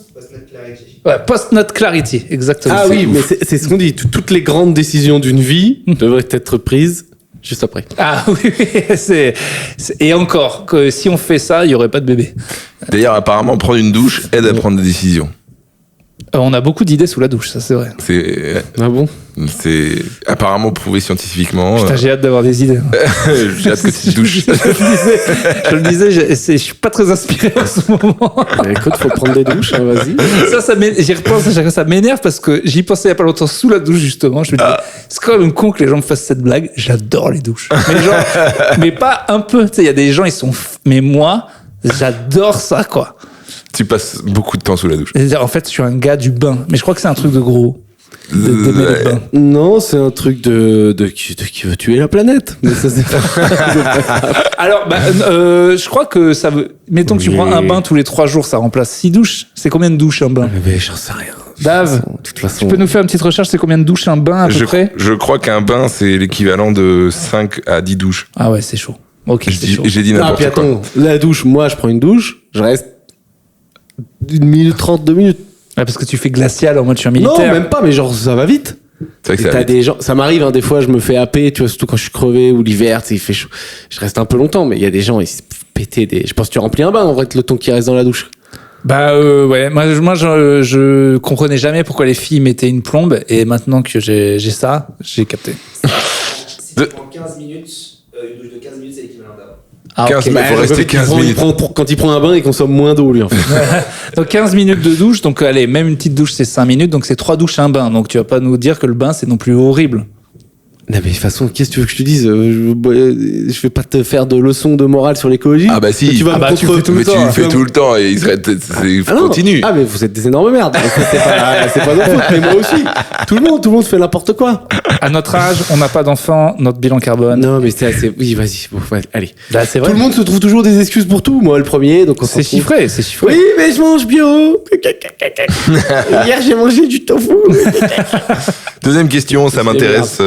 Ouais, post-note clarity, exactement.
Ah oui,
ouf.
mais c'est ce qu'on dit. Toutes les grandes décisions d'une vie devraient être prises juste après.
Ah oui, et encore, que si on fait ça, il n'y aurait pas de bébé.
D'ailleurs, apparemment, prendre une douche aide à prendre des décisions.
On a beaucoup d'idées sous la douche, ça c'est vrai.
Ah bon?
C'est apparemment prouvé scientifiquement.
Putain, j'ai hâte d'avoir des idées.
J'ai hâte que tu te douches.
Je le disais, je suis pas très inspiré en ce moment.
Bah, écoute, faut prendre des douches, hein, vas-y.
J'y repense à chaque fois, ça m'énerve parce que j'y pensais il y a pas longtemps sous la douche justement. Je me dis, c'est quand même con que les gens me fassent cette blague. J'adore les douches. Mais genre, mais pas un peu. Tu sais, il y a des gens, ils sont, mais moi, j'adore ça, quoi.
Tu passes beaucoup de temps sous la douche.
En fait, je suis un gars du bain. Mais je crois que c'est un truc de gros. D'aimer le bain.
Non, c'est un truc de qui veut tuer la planète. Mais ça, c'est
Alors, je crois que ça veut. Mettons que tu
Oui.
prends un bain tous les 3 jours, ça remplace 6 douches. C'est combien de douches un bain?
Mais j'en sais rien.
Dave,
De toute façon.
tu peux nous faire une petite recherche, c'est combien de douches un bain à peu près?
Je crois qu'un bain, c'est l'équivalent de 5 à 10 douches.
Ah ouais, c'est chaud. Ok, c'est chaud.
J'ai dit
Ah,
n'importe
puis
quoi.
attends, la douche, moi, je prends une douche, je reste 1 minute 30, 2 minutes.
Ouais, parce que tu fais glacial en mode je suis un militaire.
Non, même pas, mais genre, ça va vite.
C'est vrai que
Et
ça
t'as
va vite.
des gens, ça m'arrive, hein, des fois, je me fais happer, tu vois, surtout quand je suis crevé ou l'hiver, tu sais, il fait chaud. Je reste un peu longtemps, mais il y a des gens, ils se pétaient des. Je pense que tu remplis un bain, en vrai, le temps qui reste dans la douche.
Bah ouais, moi je comprenais jamais pourquoi les filles mettaient une plombe et maintenant que j'ai ça, j'ai capté.
Si tu prends 15 minutes, une douche de 15 minutes, c'est l'équivalent d'un.
Ah,
15
ok.
minutes. faut rester 15 minutes.
Quand il prend un bain, il consomme moins d'eau, lui, en fait.
Donc 15 minutes de douche, donc allez, même une petite douche c'est 5 minutes, donc c'est 3 douches un bain. Donc tu vas pas nous dire que le bain c'est non plus horrible.
Non, mais de toute façon, qu'est-ce que tu veux que je te dise? Je vais pas te faire de leçons de morale sur l'écologie.
Ah bah si.
Tu vas
Ah
me
bah, tu le fais tout le
Mais tu
temps,
le fais tout le temps et il serait,
Ah non.
continue.
Ah mais vous êtes des énormes merdes. C'est pas notre faute, mais moi aussi. Tout le monde fait n'importe quoi.
À notre âge, on n'a pas d'enfants, notre bilan carbone.
Non mais c'est assez. Oui vas-y. Bon, ouais, allez.
Là, c'est vrai.
Tout le monde se trouve toujours des excuses pour tout. Moi le premier, donc on s'en
C'est
fout.
chiffré, c'est chiffré.
Oui mais je mange bio. Hier j'ai mangé du tofu.
Deuxième question, ça
C'est
m'intéresse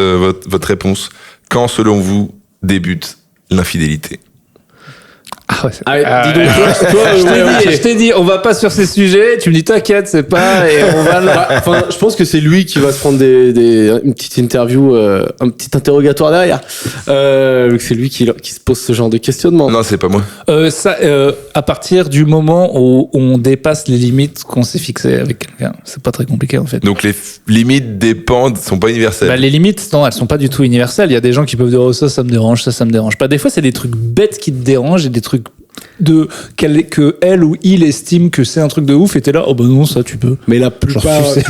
votre réponse. Quand, selon vous, débute l'infidélité?
Ah ouais.
Dis donc, toi,
Je t'ai dit, on va pas sur ces sujets. Tu me dis, t'inquiète, c'est pas, et on va là.
Enfin, je pense que c'est lui qui va se prendre une petite interview, un petit interrogatoire derrière. Vu que c'est lui qui se pose ce genre de questionnement.
Non, c'est pas moi.
À partir du moment où on dépasse les limites qu'on s'est fixées avec quelqu'un, c'est pas très compliqué en fait.
Donc les limites sont pas universelles.
Bah, les limites, non, elles sont pas du tout universelles. Il y a des gens qui peuvent dire, oh, ça me dérange, ça me dérange pas. Des fois, c'est des trucs bêtes qui te dérangent et des trucs que elle ou il estime que c'est un truc de ouf et t'es là, oh bah non, ça tu peux.
Mais la
Genre,
plupart,
tu sais.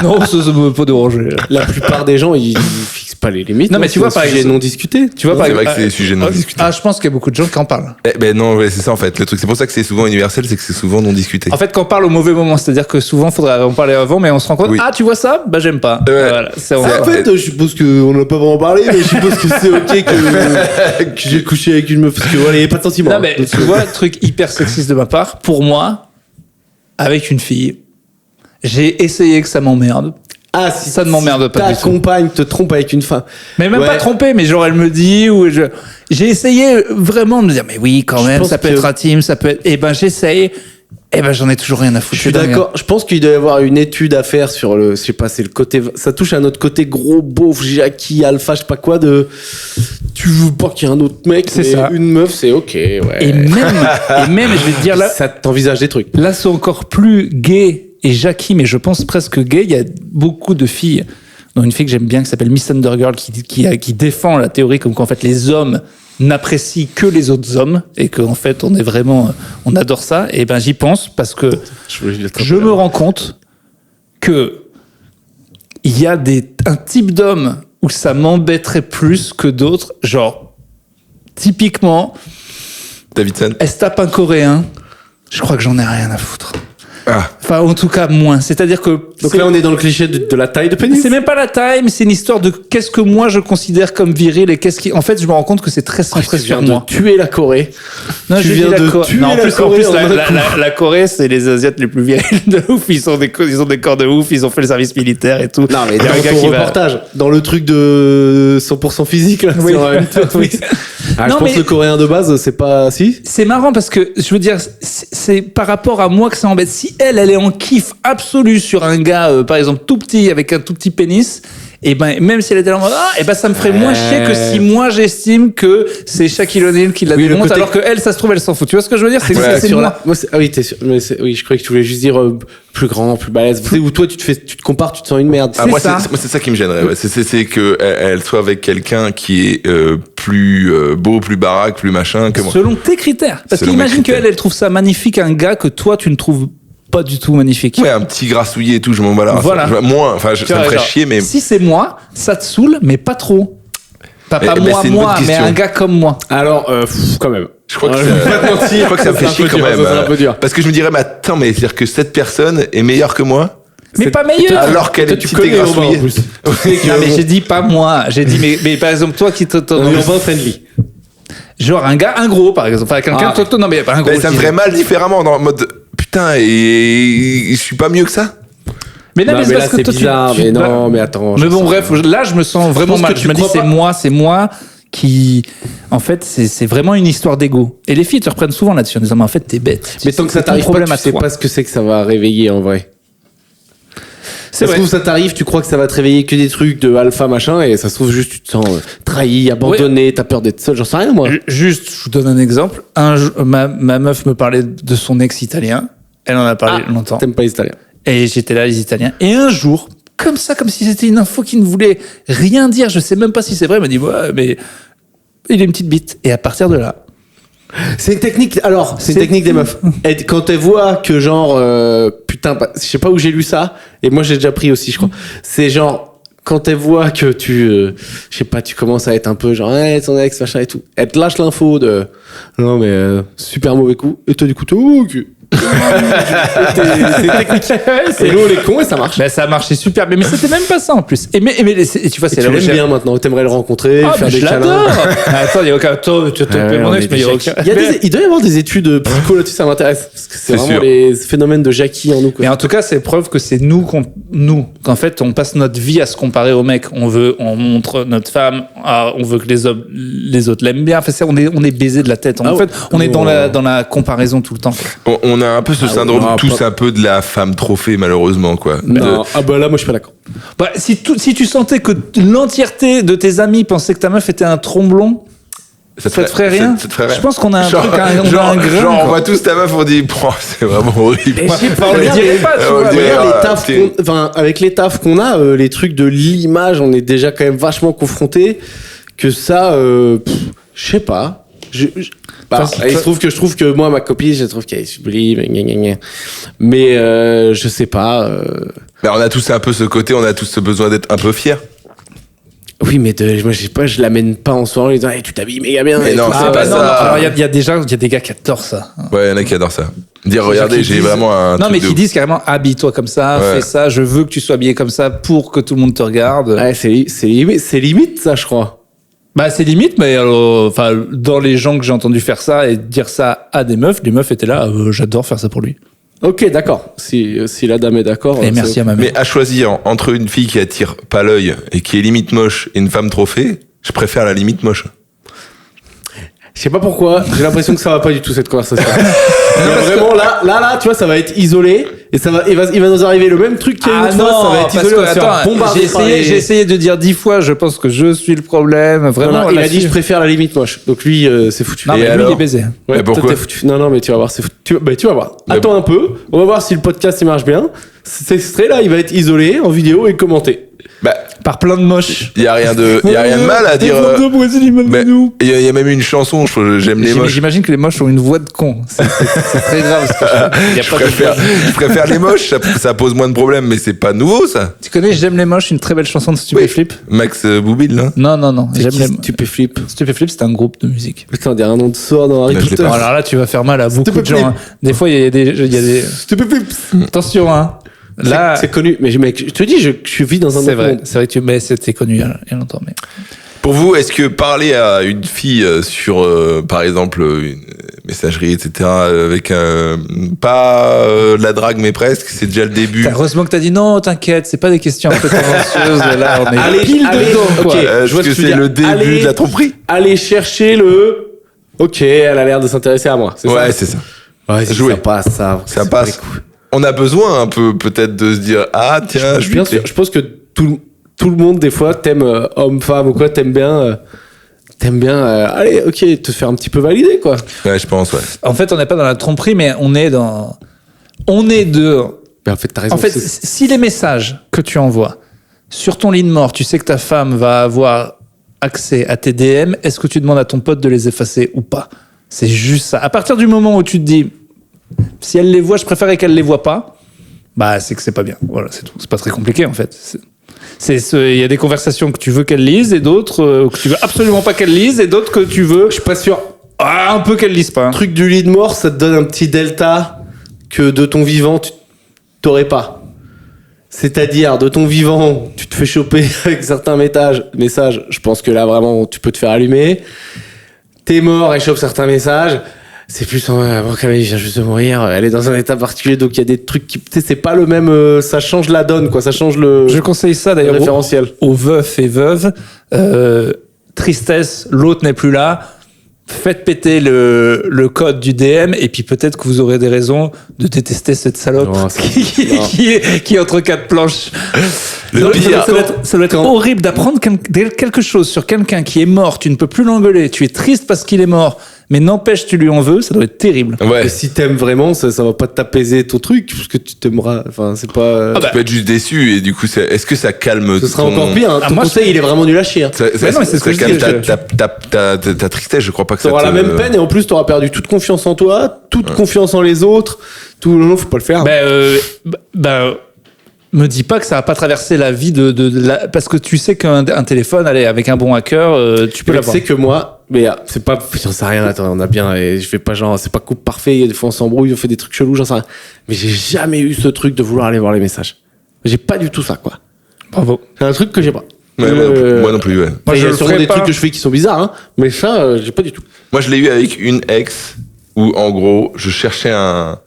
Non, ça me peut pas déranger.
la plupart des gens, ils fixent pas les limites.
Non, mais tu vois,
par
par
exemple, non discuté.
Tu vois,
C'est vrai que c'est des sujets non discutés.
Ah, je pense qu'il y a beaucoup de gens qui en parlent.
Ben non, ouais, c'est ça en fait. Le truc, c'est pour ça que c'est souvent universel, c'est que c'est souvent non discuté.
En fait, quand on parle au mauvais moment, c'est-à-dire que souvent, faudrait en parler avant, mais on se rend compte,
Oui.
ah, tu vois ça? Bah, j'aime pas.
Ouais.
Voilà, c'est
C'est-
En fait, je suppose qu'on n'a pas vraiment parlé, mais je suppose que c'est ok que j'ai couché avec une meuf parce que voilà, il n'y a pas de sentiment.
Non, mais tu vois, truc hyper sexiste de ma part, pour moi, avec une fille, j'ai essayé que ça m'emmerde.
Ah, si
Ça ne m'emmerde pas
ta
du tout.
compagne te trompe avec une femme.
Mais même
Ouais.
pas trompé, mais genre elle me dit, ou j'ai essayé vraiment de me dire, mais oui, quand
Je
même,
pense
ça peut
que-
être intime, ça peut être. Eh ben, j'essaye. Eh ben, j'en ai toujours rien à foutre.
Je suis
c'est dingue.
d'accord. Je pense qu'il doit y avoir une étude à faire sur le, je sais pas, c'est le côté, ça touche à notre côté gros, beauf, Jackie, alpha, je sais pas quoi de, tu veux pas qu'il y ait un autre mec,
C'est
mais
ça.
une meuf, c'est ok, ouais.
Et même, je vais te dire là,
Ça t'envisage des trucs.
là, c'est encore plus gay et Jackie, mais je pense presque gay. Il y a beaucoup de filles, dont une fille que j'aime bien qui s'appelle Miss Undergirl, qui défend la théorie comme qu'en fait les hommes n'apprécient que les autres hommes et qu'en fait on est vraiment, on adore ça. Et ben j'y pense parce que je me rends compte que il y a un type d'homme où ça m'embêterait plus que d'autres. Genre, typiquement,
Davidson.
elle se tape un Coréen, je crois que j'en ai rien à foutre.
Ah.
Enfin, en tout cas, moins. C'est-à-dire que
Donc
c'est-
là, on est dans le cliché de la taille de pénis.
c'est même pas la taille, mais c'est une histoire de qu'est-ce que moi je considère comme viril et qu'est-ce qui. En fait, je me rends compte que c'est très centré
Tu viens
sur
de
moi.
tuer la Corée.
Non,
tu
j'ai dit
viens de
Corée.
tuer
Non, en
la
plus,
Corée en un coup.
la Corée, c'est les Asiates les plus virils de ouf. Ils ont des corps de ouf. Ils ont fait le service militaire et tout.
Non, mais
Il y a
dans
un gars
ton
qui va-
reportage, dans le truc de 100% physique, là,
Oui.
sur Netflix. Ah,
Non,
je pense
mais-
que le coréen de base, c'est pas, si?
C'est marrant parce que je veux dire, c'est par rapport à moi que ça embête. Si elle est en kiff absolu sur un gars, par exemple tout petit avec un tout petit pénis, et ben même si elle était là en mode ah, et ben ça me ferait moins chier que si moi j'estime que c'est Shaquille O'Neal qui la
Oui, le
démonte,
côté-
alors que elle, ça se trouve, elle s'en fout. Tu vois ce que je veux dire? C'est
Ouais,
c'est
Sur
moi.
la- moi, ah oui, t'es sûr, mais oui, je croyais que tu voulais juste dire plus grand, plus balèze. Tu sais, où toi, tu te compares, tu te sens une merde.
Ah,
C'est
moi,
ça.
c'est ça qui me gênerait. Ouais. C'est que elle soit avec quelqu'un qui est plus beau, plus baraque, plus machin que moi.
Selon tes critères. Parce
Selon mes
qu'imagine
critères.
qu'elle, elle trouve ça magnifique, un gars que toi, tu ne trouves pas du tout magnifique.
Ouais, un petit grassouillet et tout, je m'en bats là.
Voilà.
Moins, enfin,
Tu
ça me
vois,
ferait
genre,
chier, mais.
Si c'est moi, ça te saoule, mais pas trop. Pas
Eh ben,
moi,
c'est une bonne
mais
question.
un gars comme moi.
Alors, quand même.
Je crois que,
Ouais,
ça,
je vais pas te mentir,
je crois que ça me fait
c'est un
chier
peu
quand
dur,
même.
ça, c'est un peu dur.
Parce que je me dirais, mais attends, mais c'est-à-dire que cette personne est meilleure que moi,
Mais pas meilleur.
alors qu'elle
Toi,
est
tu
petite et
connais Urbain, en
grassouillée.
plus.
Non, mais j'ai dit pas moi. J'ai dit, mais par exemple, toi qui
Urbain friendly.
genre un gros, par exemple. Enfin, quelqu'un,
Ah.
non, mais pas un gros.
Mais ça me
je dis.
ferait mal différemment, dans le mode, putain, et je suis pas mieux que ça?
Mais non,
Non,
mais c'est
mais
parce
là,
que
c'est
toi,
bizarre, mais non, mais attends.
Mais bon, bref, là, je me sens vraiment
pense que
mal.
tu
Je me dis,
crois pas.
c'est moi qui. En fait, c'est vraiment une histoire d'ego. Et les filles te reprennent souvent là-dessus en disant, mais en fait, t'es bête.
Mais tant que ça
C'est ton
t'arrive pas,
problème
tu
à
sais
toi.
pas ce que c'est que ça va réveiller en vrai.
C'est
Ça se
vrai.
trouve, ça t'arrive, tu crois que ça va te réveiller que des trucs de alpha machin, et ça se trouve juste tu te sens trahi, abandonné, t'as peur d'être seul, j'en sais rien moi.
Juste, je vous donne un exemple. Ma meuf me parlait de son ex italien. Elle en a parlé longtemps.
T'aimes pas les Italiens.
Et j'étais là, les Italiens. Et un jour, comme ça, comme si c'était une info qui ne voulait rien dire, je sais même pas si c'est vrai, elle m'a dit, ouais, mais il a une petite bite. Et à partir de là,
C'est une technique, alors, c'est une
C'est-
technique des meufs. Et quand elles voient que genre, putain, je sais pas où j'ai lu ça, et moi j'ai déjà pris aussi, je crois. C'est genre, quand elles voient que tu, je sais pas, tu commences à être un peu genre, ouais, ton ex, machin et tout, elles te lâchent l'info de, non mais, super mauvais coup, et toi du coup, t'es ok. C'est technique. Et nous, on est cons et ça marche.
Ben, ça a marché super bien. Mais c'était même pas ça en plus. Et tu vois,
Et
c'est
tu
là où
l'aimes
j'ai-
bien maintenant. T'aimerais le rencontrer,
Ah,
faire
mais
des
je
câlins.
l'adore. Attends, il y a aucun. Attends, tu te
Ouais,
mon
on
ex,
est
mais il y a
des
aucun.
Jackie. Il doit y avoir des études psycho là-dessus, ça m'intéresse. Parce que c'est
C'est
vraiment
sûr.
les phénomènes de Jackie en nous. quoi.
Mais en tout cas, c'est preuve que c'est nous qu'en fait, on passe notre vie à se comparer aux mecs. On montre notre femme, on veut que les autres l'aiment bien. Enfin, on est baisé de la tête. En
Ah,
fait, on est dans
oh.
la comparaison tout le temps. quoi.
On a un peu ce
Ah ouais,
syndrome
non,
tous
pas-
un peu de la femme trophée, malheureusement, quoi.
Non, ah bah là, moi, je suis pas d'accord.
Bah, si tu sentais que l'entièreté de tes amis pensaient que ta meuf était un tromblon, ça te ferait rien.
Ça te ferait rien.
Je pense qu'on a un
Genre,
truc, on a un
genre,
grain.
genre, on
quoi.
voit tous ta meuf, on dit, c'est vraiment horrible.
Ouais, on le dirait pas, tu
on
vois.
le dirait,
Regarde,
ah,
les tafs
t'es-
enfin, avec les tafs qu'on a, les trucs de l'image, on est déjà quand même vachement confrontés. Que ça, je sais pas. Bah,
Enfin,
il se trouve que je trouve que moi, ma copine, je trouve qu'elle est sublime, gna, gna, gna. Mais je sais pas.
Mais on a tous un peu ce côté, on a tous ce besoin d'être un peu fiers.
Oui, mais moi, je sais pas, je l'amène pas en soirée en disant, hey, tu t'habilles méga bien.
Mais
et
non,
tout
c'est
ça.
pas
non,
ça.
non, alors il y a des gars qui adorent ça.
Ouais, il y en a qui adorent ça. Dire, regardez,
Qui
j'ai
disent-
vraiment un
Non,
truc
mais
de
qui
ouf.
disent carrément habille-toi comme ça,
Ouais.
fais ça, je veux que tu sois habillé comme ça pour que tout le monde te regarde.
Ouais, c'est limite, ça, je crois.
Bah, c'est limite, mais enfin, dans les gens que j'ai entendu faire ça et dire ça à des meufs, les meufs étaient là, j'adore faire ça pour lui.
Ok, d'accord. Si la dame est d'accord.
Et merci à ma mère.
Mais à choisir entre une fille qui attire pas l'œil et qui est limite moche et une femme trophée, je préfère la limite moche.
Je sais pas pourquoi, j'ai l'impression que ça va pas du tout cette conversation. Mais vraiment là, tu vois, ça va être isolé et il va nous arriver le même truc qu'il y a une autre fois, ça va être
parce
isolé,
que,
on va se faire
attends,
bombarder par les-
j'ai essayé de dire 10 fois, je pense que je suis le problème, vraiment.
Non, il a
là-dessus.
dit je préfère la limite moche. Donc lui, c'est foutu.
Non,
Et
mais lui,
alors
il est baisé.
Ouais,
Mais
toi,
pourquoi
t'es foutu. Non, mais tu vas voir, c'est foutu. Tu vas voir.
Mais
Attends un peu, on va voir si le podcast il marche bien. Cet extrait là, il va être isolé en vidéo et commenté.
Bah,
Par plein de moches.
il y a rien de mal à dire. Mais il y a même une chanson, j'aime les moches.
J'imagine que les moches ont une voix de con. C'est très grave. Ce que il y a
Je
pas
je préfère les moches, ça pose moins de problèmes, mais c'est pas nouveau ça.
Tu connais J'aime les moches, une très belle chanson de Stupéflip.
Max Boublil, là.
Non. J'aime les
Stupéflip.
Stupéflip, c'est un groupe de musique.
Putain, on dirait un nom de sort dans Harry
Mais je l'ai
Potter.
pas.
Alors là, tu vas faire mal à beaucoup de
Stupéflip.
gens. Hein. Des fois, il y a des...
Stupéflip.
Attention, hein. Là,
C'est connu, mais mec, je te dis, je vis dans un
c'est
autre
vrai.
monde.
C'est vrai que mais c'était connu il y a longtemps. Mais...
Pour vous, est-ce que parler à une fille sur, par exemple, une messagerie, etc., avec pas la drague, mais presque, c'est déjà le début.
Heureusement que t'as dit non, t'inquiète, c'est pas des questions un peu tendancieuses. Là, on est
Allez,
pile
allez,
dedans,
ok.
quoi.
Est-ce
je vois ce
que
que tu
c'est
veux dire.
le début
Allez.
de la tromperie?
Allez chercher le. Ok, elle a l'air de s'intéresser à moi. C'est
Ouais,
ça.
c'est ça.
Ouais,
Jouer.
ça passe, ça.
Ça
C'est
passe.
pas les coups.
On a besoin un peu, peut-être, de se dire, ah, tiens, je
Bien
lui
sûr, je pense que tout le monde, des fois, t'aime homme, femme ou quoi, t'aimes bien. Allez, ok, te faire un petit peu valider, quoi.
Ouais, je pense, ouais.
En fait, on n'est pas dans la tromperie, mais on est de.
Mais en fait, t'as raison.
En fait, si les messages que tu envoies sur ton lit de mort, tu sais que ta femme va avoir accès à tes DM, est-ce que tu demandes à ton pote de les effacer ou pas? C'est juste ça. À partir du moment où tu te dis, si elle les voit, je préférerais qu'elle les voit pas, bah c'est que c'est pas bien. Voilà, c'est tout. C'est pas très compliqué en fait. Il y a des conversations que tu veux qu'elle lise et d'autres que tu veux absolument pas qu'elle lise et d'autres que tu veux
je suis pas sûr.
un peu qu'elle lise pas.
Truc du lit de mort, ça te donne un petit delta que de ton vivant, tu t'aurais pas. C'est-à-dire, de ton vivant, tu te fais choper avec certains messages. Je pense que là, vraiment, tu peux te faire allumer. T'es mort, elle chope certains messages. C'est plus en bon, Camille vient juste de mourir. Elle est dans un état particulier, donc il y a des trucs qui, tu sais, c'est pas le même. Ça change la donne, quoi. Ça change le
Je conseille ça
le
d'ailleurs
référentiel.
aux veufs et veuves. Tristesse, l'autre n'est plus là. Faites péter le code du DM et puis peut-être que vous aurez des raisons de détester cette salope
Non, ça-
qui est entre quatre planches.
Le pire.
Ça doit être horrible d'apprendre quelque chose sur quelqu'un qui est mort. Tu ne peux plus l'engueuler. Tu es triste parce qu'il est mort. Mais n'empêche, tu lui en veux. Ça doit être terrible.
Ouais.
Et si t'aimes vraiment, ça va pas t'apaiser ton truc, parce que tu t'aimeras. Enfin, c'est pas.
Tu peux être juste déçu et du coup, est-ce que ça calme
Ce sera
ton-
encore pire. Hein.
Ah,
Ton
moi,
conseil, il est vraiment nul à chier. Hein.
Ça,
Mais non, mais c'est ce que je
calme
dis,
ta tristesse, je crois pas que ça
T'auras
te...
la même peine et en plus t'auras perdu toute confiance en toi, toute confiance en les autres. Tout non, faut pas le faire.
Me dis pas que ça va pas traverser la vie parce que tu sais qu'un téléphone, allez, avec un bon hacker, tu peux
Mais tu
l'avoir.
sais que moi, Mais c'est pas, j'en sais rien, attends, on a bien, et je fais pas genre, c'est pas couple parfait, des fois on s'embrouille, on fait des trucs chelous, j'en sais rien. Mais j'ai jamais eu ce truc de vouloir aller voir les messages. J'ai pas du tout ça, quoi.
Bravo.
C'est un truc que j'ai pas.
Ouais, moi non plus, ouais.
Moi,
Il y
je
a
le
sûrement
ferai
des
pas.
trucs que je fais qui sont bizarres, hein. Mais ça, j'ai pas du tout.
Moi, je l'ai eu avec une ex où, en gros, je cherchais un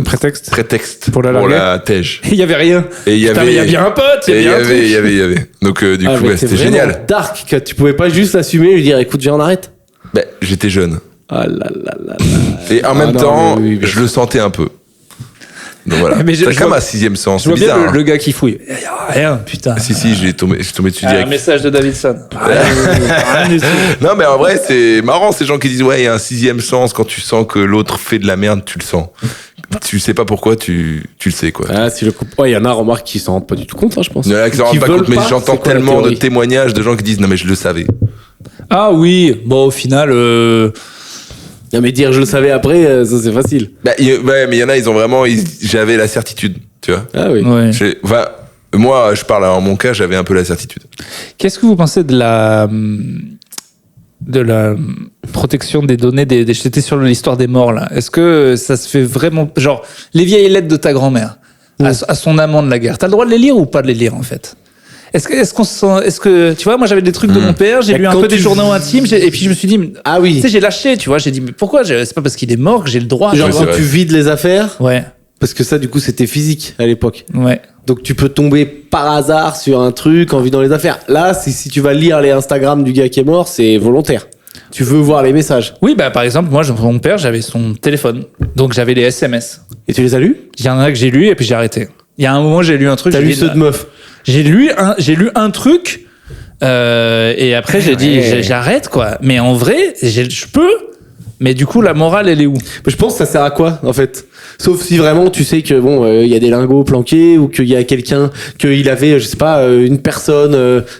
Prétexte.
prétexte
Pour la
pour
larguer.
la tège.
Il y avait rien.
Et il y
Putain, mais il y a bien un pote, il y a
et
bien un truc.
il y avait. Donc, du coup,
mais
ouais,
c'est
c'était
vraiment
génial.
dark, que tu pouvais pas juste l'assumer et lui dire, écoute, viens, on arrête.
Ben, j'étais jeune.
Ah là là là là.
Et en même
non,
temps,
mais oui, bien
je le sentais un peu. Donc voilà.
Mais je
C'est comme
vois-
un sixième sens.
Je vois
C'est bizarre.
bien
Hein.
le gars qui fouille. Il y a rien, putain.
Si, j'ai tombé dessus
Un
direct.
message de Davidson. Rien du tout.
Non, mais en vrai, c'est marrant ces gens qui disent ouais, il y a un sixième sens quand tu sens que l'autre fait de la merde, tu le sens. Tu sais pas pourquoi, tu le sais quoi.
Ah, si le couple. Ouais, il y en a, remarque, qui s'en rendent pas du tout compte, hein, je pense.
Il y en a qui s'en rendent pas
veulent
compte, mais j'entends
c'est quoi la
tellement de
théorie
témoignages de gens qui disent non mais je le savais.
Ah oui, bon, au final,
Non, mais dire je le savais après, ça c'est facile.
Bah, ouais, mais il y en a, ils ont vraiment, j'avais la certitude, tu vois.
Ah oui.
ouais.
Enfin, moi, je parle en mon cas, j'avais un peu la certitude.
Qu'est-ce que vous pensez de la protection des données j'étais sur l'histoire des morts là. Est-ce que ça se fait vraiment genre les vieilles lettres de ta grand-mère à son amant de la guerre. T'as le droit de les lire ou pas de les lire en fait? Est-ce que tu vois, moi j'avais des trucs de mon père, j'ai
Et
lu un
quand
peu des
tu-
journaux intimes et puis je me suis dit
Ah
tu
oui.
sais, j'ai lâché, tu vois, j'ai dit mais pourquoi c'est pas parce qu'il est mort que j'ai le droit.
Genre
Ouais, c'est
quand
vrai.
tu vides les affaires,
Ouais,
parce que ça du coup c'était physique à l'époque.
ouais.
Donc tu peux tomber par hasard sur un truc en vidant les affaires. Là, si tu vas lire les Instagram du gars qui est mort, c'est volontaire. Tu veux voir les messages.
Oui, bah par exemple, moi mon père, j'avais son téléphone. Donc j'avais les SMS.
Et tu les as lus?
Il y en a que j'ai lu et puis j'ai arrêté. Il y a un moment, j'ai lu un truc,
T'as
j'ai
lu
dit,
ceux de meufs?
J'ai lu un truc et après j'ai dit j'arrête quoi. Mais en vrai, je peux. Mais du coup, la morale, elle est où?
Je pense que ça sert à quoi en fait? Sauf si vraiment tu sais que bon, il y a des lingots planqués ou qu'il y a quelqu'un, qu'il avait, je sais pas, une personne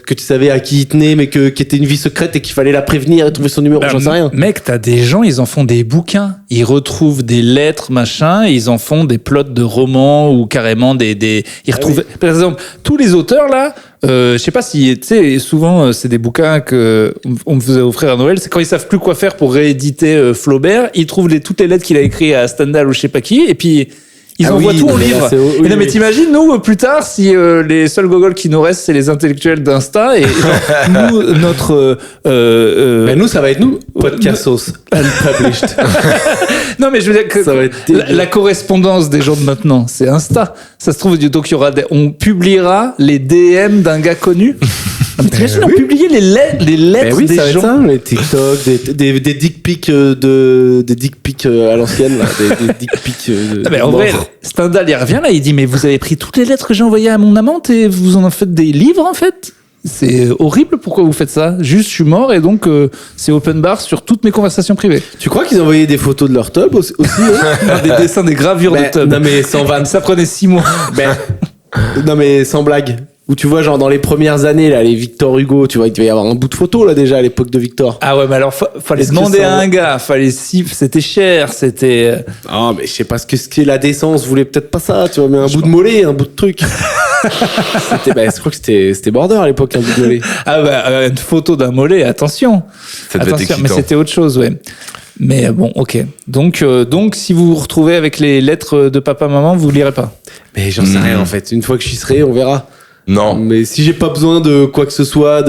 que tu savais à qui il tenait, mais qui était une vie secrète et qu'il fallait la prévenir et trouver son numéro. J'en sais rien.
Mec, t'as des gens, ils en font des bouquins. Ils retrouvent des lettres, machin, et ils en font des plots de romans ou carrément ils retrouvent. Par exemple, tous les auteurs là, je sais pas si, tu sais, souvent c'est des bouquins que on me faisait offrir à Noël. C'est quand ils savent plus quoi faire pour rééditer Flaubert, ils trouvent toutes les lettres qu'il a écrites à Stendhal ou je sais pas qui, et puis ils
Ah
envoient
oui,
tout en
non, mais là,
livre.
c'est- oui,
Et non, mais
oui.
t'imagines, nous, plus tard, si les seuls gogoles qui nous restent, c'est les intellectuels d'Insta, et genre, nous, notre...
Mais nous, ça va être nous. Podcast sauce. Unpublished.
Non, mais je veux dire que
Ça va être
la,
dégueu.
la correspondance des gens de maintenant, c'est Insta. Ça se trouve, donc il y aura on publiera les DM d'un gars connu. Non, mais t'imagines, on publiait les lettres
Ben oui,
des
ça va être
gens.
ça, les TikTok, des dick pics des dick pics à l'ancienne, là, des dick pics.
Ah, mais en
morts.
vrai, Stendhal, il revient là, il dit, mais vous avez pris toutes les lettres que j'ai envoyées à mon amante et vous en faites des livres, en fait? C'est horrible, pourquoi vous faites ça? Juste, je suis mort et donc c'est open bar sur toutes mes conversations privées.
Tu crois qu'ils envoyaient des photos de leur tub aussi eux
Des dessins, des gravures
Ben,
de tub.
non mais sans vanne.
Ça prenait 6 mois.
Ben, non mais sans blague. Où tu vois genre dans les premières années là les Victor Hugo, tu vois il devait y avoir un bout de photo là déjà à l'époque de Victor.
Ah ouais, mais alors fallait
Est-ce que
demander
ça-
à un gars, c'était cher, c'était...
Ah mais je sais pas ce qu'est la décence voulait peut-être pas ça, tu vois mais un bout de mollet, un bout de truc. Je crois que c'était border à l'époque un bout de mollet.
Ah bah, une photo d'un mollet, attention.
Ça devait être
Attention, mais
excitant.
c'était autre chose, ouais. Mais bon, ok. Donc, si vous vous retrouvez avec les lettres de papa-maman, vous lirez pas.
Mais j'en sais rien en fait. Une fois que j'y serai, on verra.
Non.
Mais si j'ai pas besoin de quoi que ce soit,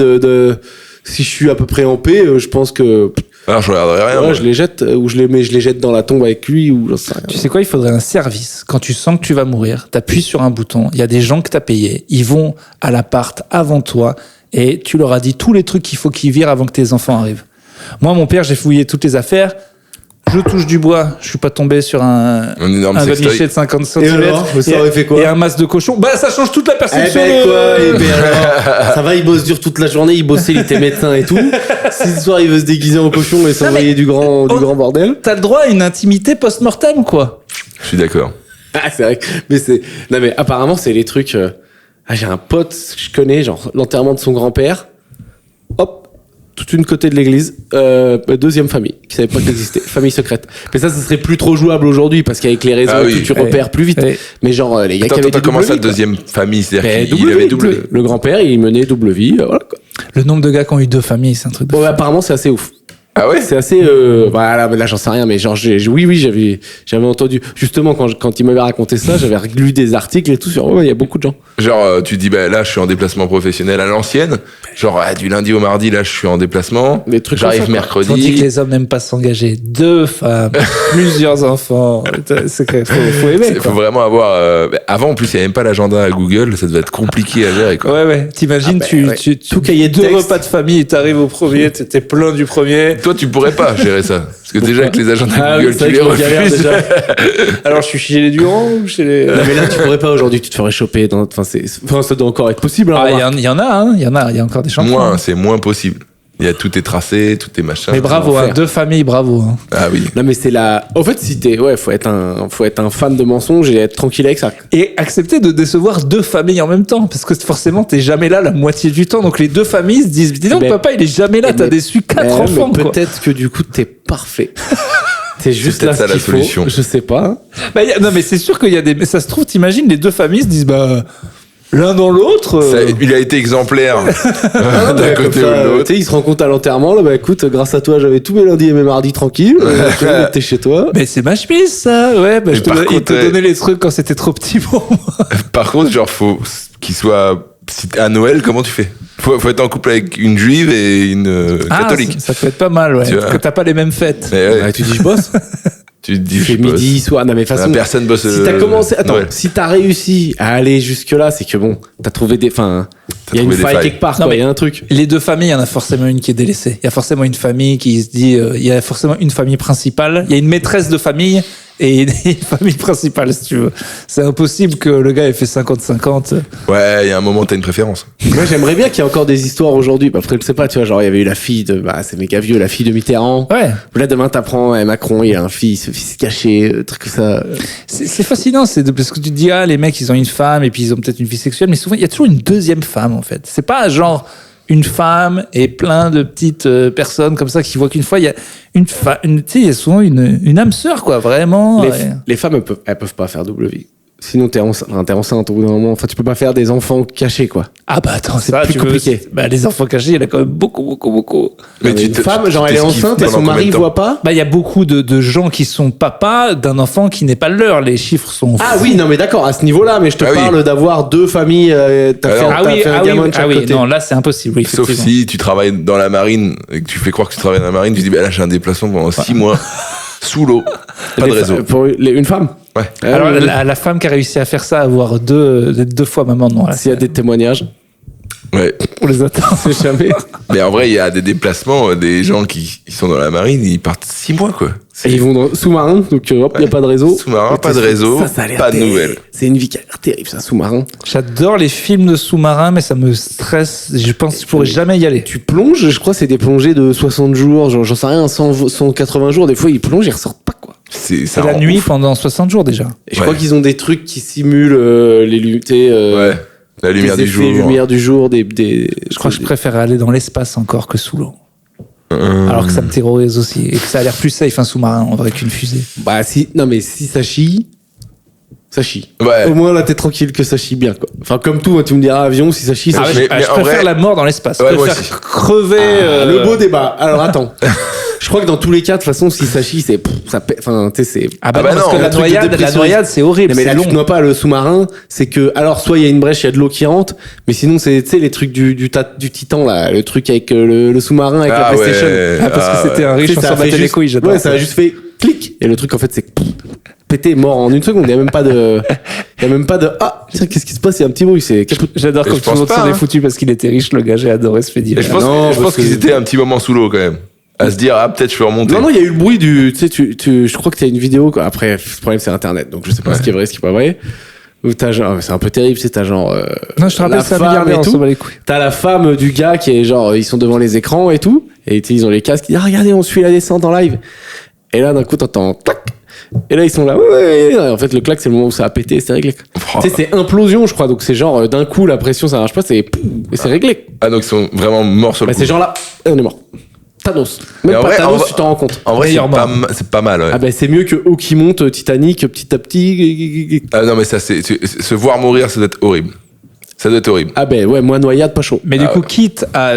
si je suis à peu près en paix, je pense que
Alors, je regarderai rien.
ouais,
moi.
je les jette ou je les jette dans la tombe avec lui ou j'en sais rien.
Tu sais quoi, il faudrait un service. Quand tu sens que tu vas mourir, t'appuies sur un bouton, il y a des gens que t'as payés, ils vont à l'appart avant toi et tu leur as dit tous les trucs qu'il faut qu'ils virent avant que tes enfants arrivent. Moi, mon père, j'ai fouillé toutes les affaires. Je touche du bois, je suis pas tombé sur un
énorme
un
sextoy.
vaniché de 50 cm.
Et alors, ça aurait fait quoi
Et un masque de cochon. Bah, ça change toute la
Eh
perception
ben
de...
quoi, eh ben alors, ça va, il bosse dur toute la journée, il bossait, il était médecin et tout. Si ce soir il veut se déguiser en cochon et s'envoyer du grand bordel.
T'as le droit à une intimité post-mortem, quoi.
Je suis d'accord.
Ah, c'est vrai. Mais non mais apparemment c'est les trucs. J'ai un pote que je connais, genre l'enterrement de son grand-père. Hop, toute une côté de l'église, deuxième famille qui savait pas que ça existait, famille secrète. Mais ça serait plus trop jouable aujourd'hui parce qu'avec les réseaux,
Ah oui.
tu repères plus vite.
Ouais.
Mais genre les gars
Attends,
qui avaient
attends,
des
comment
double
ça,
vies, quoi.
deuxième famille? C'est-à-dire
Ben,
qu'il avait double.
Le grand-père, il menait double vie, voilà quoi.
Le nombre de gars qui ont eu 2 familles, c'est un truc de
Ouais,
fou.
apparemment, c'est assez ouf.
Ah ouais?
C'est assez, voilà, là, j'en sais rien, mais genre, oui, j'avais entendu, justement, quand il m'avait raconté ça, j'avais lu des articles et tout sur, il y a beaucoup de gens.
Genre, tu te dis, bah là, je suis en déplacement professionnel à l'ancienne. Genre, du lundi au mardi, là, je suis en déplacement.
Des trucs
J'arrive
comme ça,
Tandis que
mercredi.
les hommes n'aiment pas s'engager. 2 femmes, plusieurs enfants. C'est que faut aimer.
Il
Quoi.
faut vraiment avoir. Avant, en plus, il n'y avait même pas l'agenda à Google. Ça devait être compliqué à gérer, quoi.
Ouais. T'imagines,
Ah bah, ouais. Tout cahier de
2
texte.
repas de famille, et t'arrives au premier, t'es plein du premier.
Toi, tu pourrais pas gérer ça. Parce que déjà, avec les agendas
Ah
Google,
oui, c'est
tu
vrai
les
que je galère
refuses.
déjà.
Alors, je suis chez les Durand ou chez les.
Non, mais là, tu pourrais pas aujourd'hui, tu te ferais choper. Enfin, ça doit encore être possible. Hein,
Ah,
remarque.
il y en a, hein. Il y a encore des champions.
Moins, c'est moins possible. Tout est tracé, tout est machin.
Mais bravo, hein,
l'enfer.
2 familles, bravo. Hein.
Ah oui.
Non, mais c'est la. En fait, si t'es. Ouais, faut être un fan de mensonges et être tranquille avec ça.
Et accepter de décevoir 2 familles en même temps, parce que forcément, t'es jamais là la moitié du temps. Donc les 2 familles se disent, dis donc,
Mais-
papa, il est jamais là, t'as
mais-
déçu 4
Mais
enfants, quoi.
peut-être que du coup, t'es parfait. C'est juste
peut-être
là
ça
ce
la
qu'il faut.
solution.
Je sais pas. Hein.
Bah, non, mais c'est sûr qu'il y a des. Mais ça se trouve, t'imagines, les 2 familles se disent, bah, l'un dans l'autre.
Il a été exemplaire d'un
Ouais,
côté
comme
ou
ça,
de l'autre.
Tu sais, ils se rendent compte à l'enterrement. Là, bah écoute, grâce à toi, j'avais tous mes lundis et mes mardis tranquilles. T'es chez toi.
Mais c'est ma chemise, ça. Ouais, bah,
Mais par
il
contre,
te donnait les trucs quand c'était trop petit pour moi.
Par contre, genre, faut qu'il soit. À Noël, comment tu fais? Faut être en couple avec une juive et une catholique.
Ça peut être pas mal, ouais.
Tu vois.
Que t'as pas les mêmes fêtes.
Mais ouais,
Bah, tu dis, je bosse.
tu te dis,
Tu fais
je bosse.
midi, soir. Non, mais de toute façon.
Personne bosse.
Si t'as commencé, attends,
Noël.
si t'as réussi à aller jusque là, c'est que bon, t'as trouvé des, enfin, il y a une
trouvé des
faille
failles.
quelque part,
Non,
quoi. Il
mais-
y a un truc.
Les 2 familles, il y en a forcément une qui est délaissée. Il y a forcément une famille qui se dit, il y a forcément une famille principale. Il y a une maîtresse de famille et une famille principale, si tu veux. C'est impossible que le gars ait fait 50-50.
Ouais, il y a un moment où t'as une préférence.
Moi, j'aimerais bien qu'il y ait encore des histoires aujourd'hui. Bah, après, je sais pas, tu vois, genre, il y avait eu la fille de, bah, c'est méga vieux, la fille de Mitterrand.
Ouais.
Là, demain, t'apprends, Macron, il a un fils caché, truc comme ça.
C'est fascinant, parce que tu te dis, ah, les mecs, ils ont une femme et puis ils ont peut-être une vie sexuelle, mais souvent, il y a toujours une deuxième femme, en fait. C'est pas genre une femme et plein de petites personnes comme ça qui voient qu'une fois, il y a tu sais, il y a souvent une âme sœur, quoi, vraiment.
Les,
Ouais.
les femmes, elles peuvent pas faire double vie. Sinon, t'es enceinte au bout d'un moment. Enfin, tu peux pas faire des enfants cachés, quoi.
Ah bah attends,
C'est
ça,
plus
tu veux-
compliqué.
Bah, les enfants cachés, il y en a quand même beaucoup.
Mais
Non,
tu
une
te-
femme,
tu
genre, elle est
t'esquives
enceinte et
pendant
son
combien de
mari
temps
voit pas.
Bah, il y a beaucoup de gens qui sont papas d'un enfant qui n'est pas leur. Les chiffres sont
Ah
fous.
oui, non, mais d'accord, à ce niveau-là, mais je te
Ah oui.
parle d'avoir 2 familles, t'as
Alors,
fait un gamin de chaque côté.
non, là c'est impossible. Oui,
Sauf
effectivement.
si tu travailles dans la marine et que tu fais croire que tu travailles dans la marine, tu dis, bah là, j'ai un déplacement pendant 6 mois, sous l'eau, pas de
Les
réseau.
pour une femme.
Ouais.
Alors
oui.
la femme qui a réussi à faire ça, avoir d'être 2 fois maman, non. Là,
S'il y a des témoignages,
Ouais.
on les attend.
on sait jamais.
Mais en vrai, il y a des déplacements, des gens qui sont dans la marine, ils partent 6 mois, quoi.
Et ils vont dans le sous-marin, donc hop, il n'y a pas de réseau.
Sous-marin,
Et
pas de
t'es-
réseau,
ça a l'air
pas de
terrible.
nouvelles.
C'est une vie qui a l'air terrible, ça, sous-marin.
J'adore les films de sous-marins, mais ça me stresse. Je pense que je pourrais jamais y aller.
Tu plonges, je crois, c'est des plongées de 60 jours, genre, j'en sais rien, 180 jours. Des fois, ils plongent, ils ressortent pas, quoi.
C'est
C'est la nuit pendant 60 jours déjà.
Et je
Ouais.
crois qu'ils ont des trucs qui simulent les lumières.
Ouais. La lumière
des
du
effets
jour.
lumière du jour, des.
Je crois que je préfère aller dans l'espace encore que sous l'eau. Alors que ça me terrorise aussi. Et que ça a l'air plus safe un sous-marin en vrai qu'une fusée.
Bah, si, non, mais si ça chie, ça chie.
Ouais.
Au moins, là, t'es tranquille que ça chie bien, quoi. Enfin, comme tout, hein, tu me diras avion, si ça chie, ça
Ah ouais,
chie.
mais
je
en
préfère
vrai-
la mort dans l'espace.
Ouais,
Je
moi
préfère
aussi.
crever.
Le beau débat. Alors, attends. Je crois que dans tous les cas, de toute façon, si ça chie, c'est. Enfin, tu sais, c'est.
Ah bah,
Ah bah
non, parce
non,
que
un
la
truc de dépression.
noyade, c'est horrible.
Mais
c'est
là,
long.
tu te noies pas, le sous-marin, c'est que, alors, soit il y a une brèche, il y a de l'eau qui rentre, mais sinon, c'est, tu sais, les trucs du Titan, là, le truc avec le sous-marin, avec la
Ah
PlayStation.
ouais.
Ah, parce que c'était un
Tu
riche,
sais,
on
ça
s'en
a fait
battait les
juste-
couilles, j'adore.
Ouais, ça a juste fait clic. Et le truc, en fait, c'est pété, mort en une seconde. Il y a même pas de, ah, tiens, qu'est-ce qui se passe? Il y a un petit bruit, c'est capot.
J'adore
Mais
quand
je
tout le
pense
monde
pas,
s'en est
hein.
foutu parce qu'il était riche, le gars, j'ai adoré ce fait
Et
divers.
je pense,
Non,
je pense
parce que-
qu'ils étaient un petit moment sous l'eau quand même. À se dire, ah, peut-être je peux remonter.
Non, il y a eu le bruit du, tu sais, je crois que t'as une vidéo, quoi. Après, le problème, c'est Internet. Donc, je sais pas ce qui est vrai, ce qui est pas vrai. Où t'as genre, c'est un peu terrible, c'est t'as genre,
Non, je te rappelle,
la
c'est un
femme
milliardaire,
et
on
tout.
s'en bat les couilles.
T'as la femme du gars qui est genre, ils sont devant les écrans et tout. Et tu sais, ils ont les casques. Ils disent, ah, regardez, on suit la descente en live. Et là, d'un coup, t'entends, clac. Et là, ils sont là, ouais. En fait, le clac, c'est le moment où ça a pété, c'est réglé.
Oh.
Tu sais, c'est implosion, je crois. Donc, c'est genre, d'un coup, la pression, ça marche pas, et c'est réglé.
Ah, donc ils sont vraiment morts sur le
Bah,
coup.
ces gens-là, et on est mort. Thanos.
Mais
Même
en
pas
vrai,
Thanos,
en-
tu t'en rends compte.
En vrai, c'est
Meilleur
pas,
mort.
c'est pas mal, ouais.
Ah, bah, c'est mieux que eau qui monte, Titanic, petit à petit.
Ah non, mais ça, se voir mourir, ça doit être horrible. Ça doit être horrible.
Ah ben ouais, moi noyade, pas chaud.
Mais du coup, quitte à,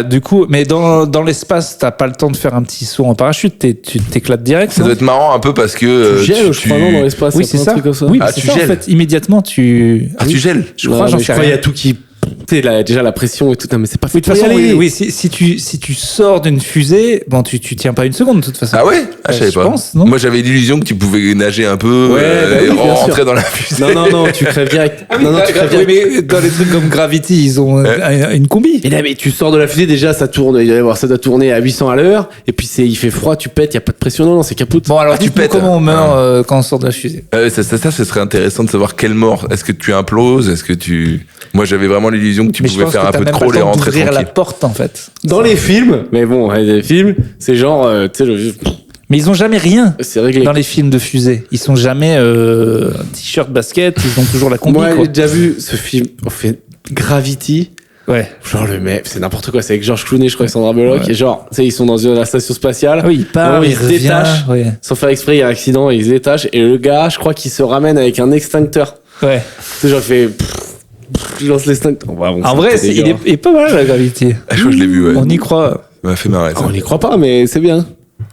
mais dans l'espace, t'as pas le temps de faire un petit saut en parachute, tu t'éclates direct.
Ça
non
doit être marrant un peu parce que
Tu gèles, je crois, non, dans l'espace.
Oui,
y a
c'est
pas un
ça.
truc comme ça.
Oui,
Ah,
c'est
tu
ça, en
gèles.
fait. Immédiatement, tu.
Ah, tu gèles.
Je crois, j'en sais
il y
rien.
a tout qui. Tu sais, déjà la pression et tout. Non, mais c'est pas
Oui,
fait
de toute
pour y
façon,
aller.
oui, si tu sors d'une fusée, bon, tu tiens pas une seconde, de toute façon.
Ah ouais? Ah, je savais
Je
pas.
pense, non?
Moi, j'avais l'illusion que tu pouvais nager un peu
Ouais, bah oui,
et
bien
rentrer
sûr.
dans la fusée.
Non, tu crèves direct. non, tu crèves
Oui,
direct.
mais dans les trucs comme Gravity, ils ont une combi.
Et là, mais tu sors de la fusée, déjà, ça tourne. Ça doit tourner à 800 à l'heure. Et puis, il fait froid, tu pètes, il n'y a pas de pression. Non, c'est capote.
Bon, alors,
Ah, tu
dites-nous
pètes.
comment on meurt quand on sort de la fusée.
Ça, ce serait intéressant de savoir quelle mort. Est-ce que tu imploses? Est-ce que tu... Moi, j'avais vraiment l'illusion que tu
Mais je
pouvais
pense
faire
que
un
t'as
peu de
même pas
crawl
le
et
temps
rentrer
d'ouvrir la
tranquille.
porte, en fait.
Dans les films, mais bon, les films, c'est genre, tu sais,
Mais ils ont jamais rien
c'est réglé.
dans les films de fusée. Ils sont jamais t-shirt, basket, ils ont toujours la combi,
Moi,
quoi.
j'ai déjà vu ce film, on fait Gravity.
Ouais.
Genre, le mec, c'est n'importe quoi. C'est avec George Clooney, je crois, et Sandra Bullock.
Ouais.
Et genre, tu sais, ils sont dans la station spatiale.
Ah oui, il part,
Non,
il
il se
revient.
détache.
Ouais.
Sans faire exprès, il y a un accident, il se détache. Et le gars, je crois qu'il se ramène avec un extincteur.
Ouais.
Tu sais, genre, fait. Je lance l'extincteur.
En vrai, il est pas mal, la gravité.
Ah, je crois que je l'ai vu, ouais.
On y croit.
Ça m'a fait marrer, ça.
On n'y croit pas, mais c'est bien.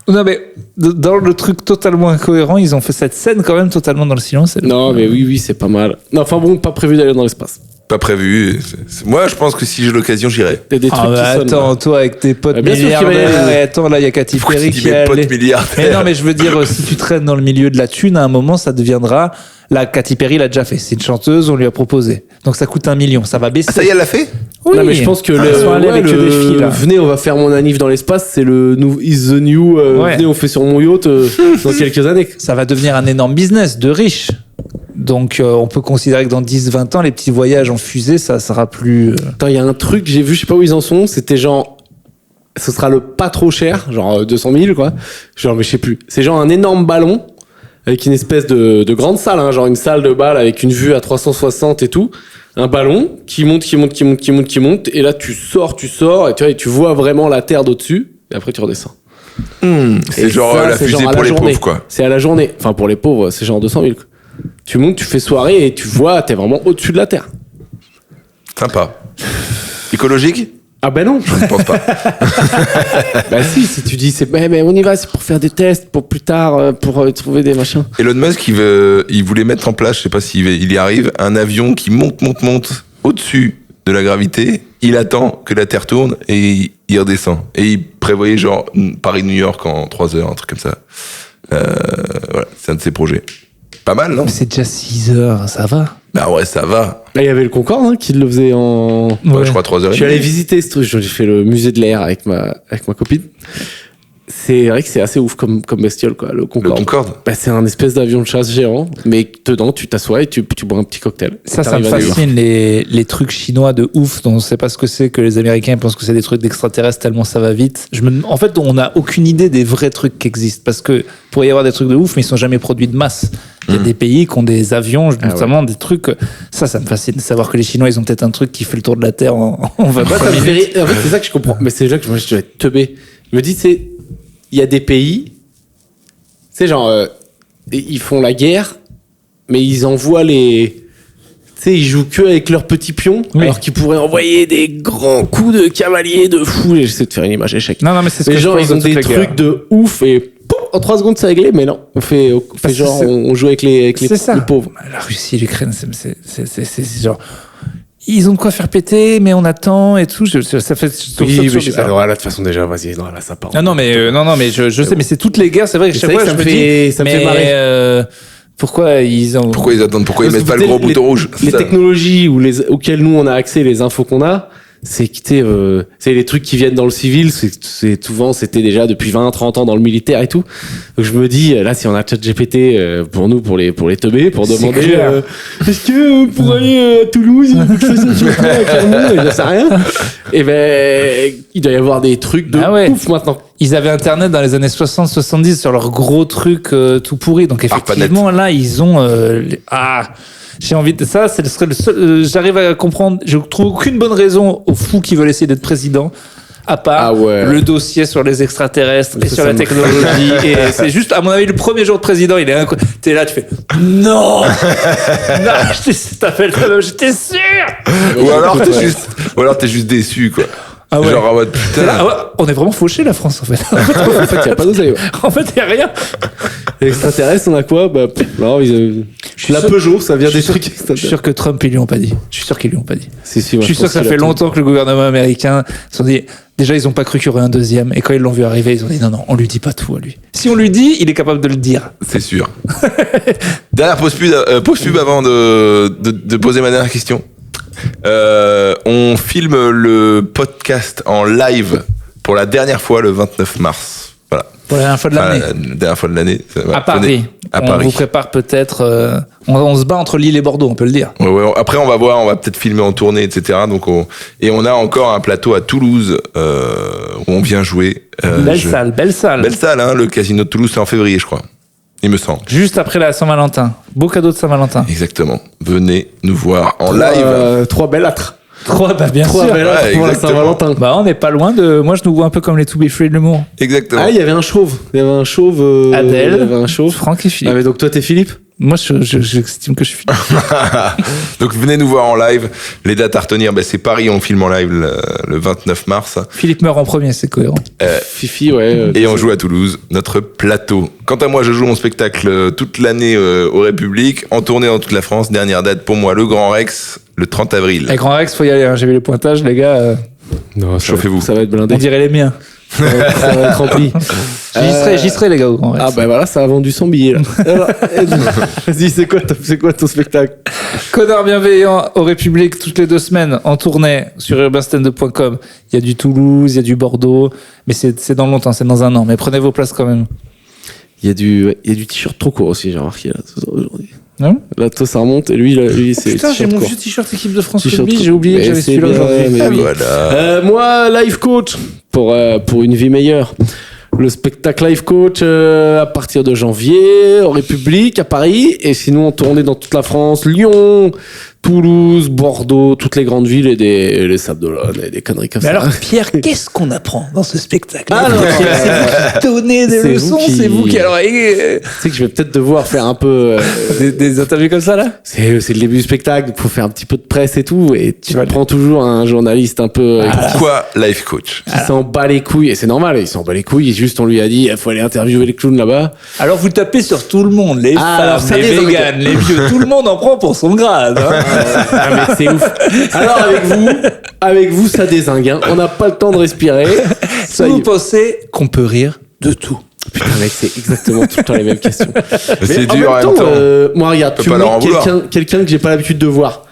Non, mais dans le truc totalement incohérent, ils ont fait cette scène quand même totalement dans le silence.
Non, mais oui, c'est pas mal. Non, enfin bon, pas prévu d'aller dans l'espace.
Pas prévu. Moi, je pense que si j'ai l'occasion, j'irai.
Il y a des trucs
Ah, bah,
qui sonnent.
attends, toi avec tes potes
Bien sûr qu'il va y
milliardaires,
aller.
et attends, là, il y a Katy
Pourquoi
Perry
tu dis
qui
mes
est
potes
allée.
milliardaires?
Mais non, mais je veux dire, si tu traînes dans le milieu de la thune, à un moment, ça deviendra. Là, Katy Perry l'a déjà fait. C'est une chanteuse, on lui a proposé. Donc ça coûte 1 million. Ça va baisser.
Ah, ça y est, elle l'a fait?
Oui.
Non, mais je pense que
Ils sont allés avec des filles, là.
venez, on va faire mon anniv dans l'espace, c'est le Is the New.
Ouais.
Venez, on fait sur mon yacht dans quelques années.
Ça va devenir un énorme business de riches. Donc on peut considérer que dans 10-20 ans, les petits voyages en fusée, ça sera plus.
Attends, il y a un truc, j'ai vu, je sais pas où ils en sont, c'était genre. Ce sera le pas trop cher, genre 200 000, quoi. Genre, mais je sais plus. C'est genre un énorme ballon avec une espèce de grande salle, hein, genre une salle de bal avec une vue à 360 et tout. Un ballon qui monte, et là tu sors, et tu vois vraiment la terre d'au-dessus, et après tu redescends.
C'est
Et
genre
ça,
la
c'est
fusée
genre à
pour
la
les
journée.
pauvres, quoi.
C'est à la journée. Enfin, pour les pauvres, c'est genre 200 000, quoi. Tu montes, tu fais soirée, et tu vois, t'es vraiment au-dessus de la terre.
Sympa. Écologique?
Ah ben non.
Je ne pense pas.
Bah si tu dis, mais on y va, c'est pour faire des tests, pour plus tard, pour trouver des machins.
Elon Musk, il voulait mettre en place, je sais pas s'il y arrive, un avion qui monte au-dessus de la gravité. Il attend que la Terre tourne et il redescend. Et il prévoyait genre Paris-New York en 3 heures, un truc comme ça. Voilà, c'est un de ses projets. Pas mal, non?
Mais c'est déjà 6 heures, ça va.
Bah ouais, ça va.
Là, il y avait le Concorde, hein, qui le faisait en...
Ouais, je crois 3 heures.
Je suis allé visiter ce truc, j'ai fait le musée de l'air avec ma copine. C'est vrai que c'est assez ouf comme bestiole, quoi, le Concorde.
Le Concorde?
Bah, c'est un espèce d'avion de chasse géant, mais dedans, tu t'assois et tu bois un petit cocktail.
Ça me
T'arrives à New York.
fascine, les trucs chinois de ouf, dont on sait pas ce que c'est, que les Américains pensent que c'est des trucs d'extraterrestres tellement ça va vite. En fait, on n'a aucune idée des vrais trucs qui existent, parce que pourrait y avoir des trucs de ouf, mais ils sont jamais produits de masse. Il y a des pays qui ont des avions, notamment des trucs. Ça me fascine de savoir que les Chinois, ils ont peut-être un truc qui fait le tour de la Terre en 23
Moi, ça me fait
minutes.
rire. En fait, c'est ça que je comprends. Mais c'est là que moi, je dois être teubé. Je me dis, c'est, il y a des pays, c'est genre, ils font la guerre, mais ils envoient les, tu sais, ils jouent que avec leurs petits pions,
Oui.
alors qu'ils pourraient envoyer des grands coups de cavalier de fou. J'essaie de faire une image échec.
Non, mais c'est ce
Les
que
gens,
je pense
ils ont
de toute
des
la guerre.
trucs de ouf et pouf, en 3 secondes, c'est réglé, mais non. On fait
Parce que
genre,
c'est-
on joue avec les
C'est ça.
pauvres.
La Russie et l'Ukraine, c'est genre. Ils ont de quoi faire péter, mais on attend et tout. Ça fait.
Alors là, de toute façon, déjà, vas-y, non, là, ça part.
Non, mais je sais, mais c'est toutes les guerres. C'est vrai que
C'est
chaque
vrai
fois,
que
je
ça
me
me fait-
dis,
ça me fait
mais,
marrer.
pourquoi ils ont.
Pourquoi ils attendent? Pourquoi ils
Parce
mettent
que
pas le gros
les-
bouton rouge?
Les
Ça.
technologies auxquelles nous on a accès, les infos qu'on a, c'est que c'est les trucs qui viennent dans le civil, c'est souvent c'était déjà depuis 20-30 ans dans le militaire et tout. Donc je me dis là si on a ChatGPT pour nous pour les teubés pour
C'est
demander
clair.
est-ce que pour aller à Toulouse il faut que je fasse un chemin à Clermont, j'en sais rien. Et ben il doit y avoir des trucs de
Ah ouais.
ouf maintenant.
Ils avaient Internet dans les années 60-70 sur leur gros truc tout pourri. Donc effectivement, là, ils ont... j'ai envie de... Ça, serait le seul... j'arrive à comprendre... Je trouve aucune bonne raison aux fous qui veulent essayer d'être président à part le dossier sur les extraterrestres et sur la technologie. Et c'est juste, à mon avis, le premier jour de président, il est t'es là, tu fais non, t'appelles quand même, j'étais sûr.
Ou alors t'es juste déçu, quoi.
Ah ouais.
Genre en mode putain.
On est vraiment fauché la France en fait.
En fait, il n'y a pas d'oseille.
En fait, il n'y a rien.
Extraterrestres, on a quoi? Non, la Peugeot, ça vient des trucs
Je suis sûr que Trump, ils lui ont pas dit. Je suis sûr qu'ils lui ont pas dit.
Si,
je suis sûr que ça fait longtemps que le gouvernement américain se sont dit. Déjà, ils ont pas cru qu'il y aurait un deuxième. Et quand ils l'ont vu arriver, ils ont dit non, on lui dit pas tout à lui. Si on lui dit, il est capable de le dire.
C'est sûr. Dernière pause pub avant de poser ma dernière question. On filme le podcast en live pour la dernière fois le 29 mars. Voilà.
Pour la dernière fois de l'année.
La dernière fois de l'année.
À Paris.
À
on
Paris.
vous prépare peut-être. On se bat entre Lille et Bordeaux, on peut le dire.
Ouais, après, on va voir, on va peut-être filmer en tournée, etc. Donc, et on a encore un plateau à Toulouse où on vient jouer.
Belle salle.
Belle salle, hein, le Casino de Toulouse, c'est en février, je crois. Il me semble.
Juste après la Saint-Valentin. Beau cadeau de Saint-Valentin.
Exactement. Venez nous voir en live.
3 bellâtres.
Bien sûr.
Bellâtres pour la Saint-Valentin.
Bah, on n'est pas loin de. Moi, je nous vois un peu comme les To Be Free de l'humour.
Exactement.
Ah, il y avait un chauve.
Adèle.
Il y avait un chauve.
Franck et Philippe.
Ah, mais donc toi, t'es Philippe?
Moi, j'estime que je suis Philippe.
Donc venez nous voir en live. Les dates à retenir, c'est Paris, on filme en live le 29 mars.
Philippe meurt en premier, c'est cohérent.
Fifi, ouais.
Et on joue à Toulouse, notre plateau. Quant à moi, je joue mon spectacle toute l'année au République, en tournée dans toute la France. Dernière date pour moi, le Grand Rex, le 30 avril.
Avec Grand Rex, faut y aller. J'ai vu les pointages, les gars.
Non,
chauffez-vous.
Ça va être blindé.
On dirait les miens.
Ça va être rempli.
J'y serai, les gars, au Grand Rex.
Ah, bah voilà, ça a vendu 100 billets, là. Alors, vas-y, c'est quoi ton spectacle?
Connard bienveillant au République toutes les 2 semaines en tournée sur urbanstand.com. Il y a du Toulouse, il y a du Bordeaux, mais c'est dans longtemps, c'est dans un an. Mais prenez vos places quand même.
Il y a du t-shirt trop court aussi, j'ai remarqué là, aujourd'hui.
Non
Là, toi, ça remonte et lui, c'est.
Putain, j'ai mon
court.
vieux t-shirt équipe de France
T-shirt
Rugby,
court.
j'ai oublié que
Mais
j'avais
c'est
celui-là
bien,
aujourd'hui.
mais oui.
Voilà.
Moi, life coach pour une vie meilleure. Le spectacle life coach à partir de janvier au République, à Paris, et sinon on tournait dans toute la France, Lyon, Toulouse, Bordeaux, toutes les grandes villes et les Sables d'Olonne et des conneries comme
Mais
ça.
alors, Pierre, qu'est-ce qu'on apprend dans ce spectacle?
Ah non,
c'est vous qui donnez des
c'est
leçons,
vous qui-
c'est vous qui. Alors,
Tu sais que je vais peut-être devoir faire un peu.
des interviews comme ça, là?
C'est le début du spectacle, il faut faire un petit peu de presse et tout, et tu prends toujours un journaliste un peu
Pourquoi life coach?
qui s'en bat les couilles, et c'est normal, il s'en bat les couilles, juste on lui a dit, il faut aller interviewer les clowns là-bas.
Alors, vous tapez sur tout le monde, les
alors,
femmes,
ça
les
désingue.
véganes, les vieux, tout le monde en prend pour son grade. Hein.
Ah, mais c'est ouf. Alors avec vous, ça dézingue, hein. On n'a pas le temps de respirer. Ça y
Vous
est.
pensez qu'on peut rire de tout.
Putain, mec, c'est exactement tout le temps les mêmes questions.
C'est
Mais
dur en même temps.
moi, regarde,
On peut
tu
pas
me
leur en
mets
vouloir.
quelqu'un que j'ai pas l'habitude de voir,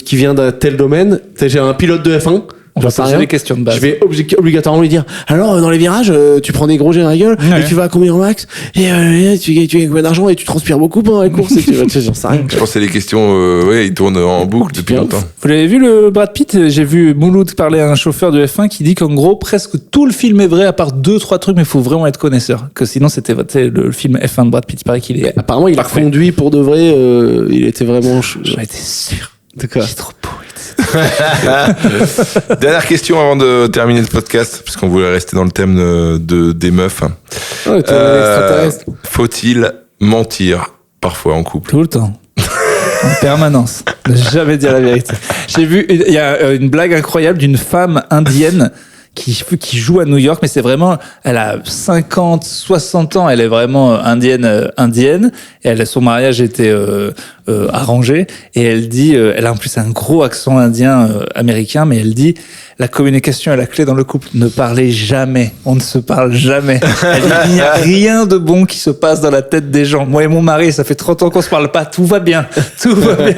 qui vient d'un tel domaine. Tu sais, j'ai un pilote de F1.
On
j'en
va
sais
poser
rien.
des questions de base.
Je vais obligatoirement lui dire, alors, dans les virages, tu prends des gros jets dans la gueule,
Ouais.
et tu vas à combien au max, et tu gagnes combien d'argent, et tu transpires beaucoup pendant les courses, et tu sais, j'en sais rien.
Je pense que c'est les questions, ils tournent en boucle depuis
Bien.
longtemps.
Vous l'avez vu, le Brad Pitt? J'ai vu Mouloud parler à un chauffeur de F1 qui dit qu'en gros, presque tout le film est vrai, à part 2-3 trucs, mais il faut vraiment être connaisseur. Que sinon, c'était le film F1 de Brad Pitt. Il paraît qu'il est.
Apparemment, il
Parfait.
a conduit pour de vrai, il était vraiment.
J'en étais sûr.
De quoi?
C'est trop beau.
Dernière question avant de terminer le podcast, puisqu'on voulait rester dans le thème des meufs.
Oh, t'es un extraterrestre.
Faut-il mentir parfois en couple?
Tout le temps. En permanence. Ne jamais dire la vérité. J'ai vu, il y a une blague incroyable d'une femme indienne qui joue à New York, mais c'est vraiment, elle a 50, 60 ans, elle est vraiment indienne, et son mariage était arrangé, et elle dit, elle a en plus un gros accent indien américain, mais elle dit, la communication est la clé dans le couple. Ne parlez jamais. On ne se parle jamais. Elle dit, il n'y a rien de bon qui se passe dans la tête des gens. Moi et mon mari, ça fait 30 ans qu'on se parle pas. Tout va bien. Tout va bien.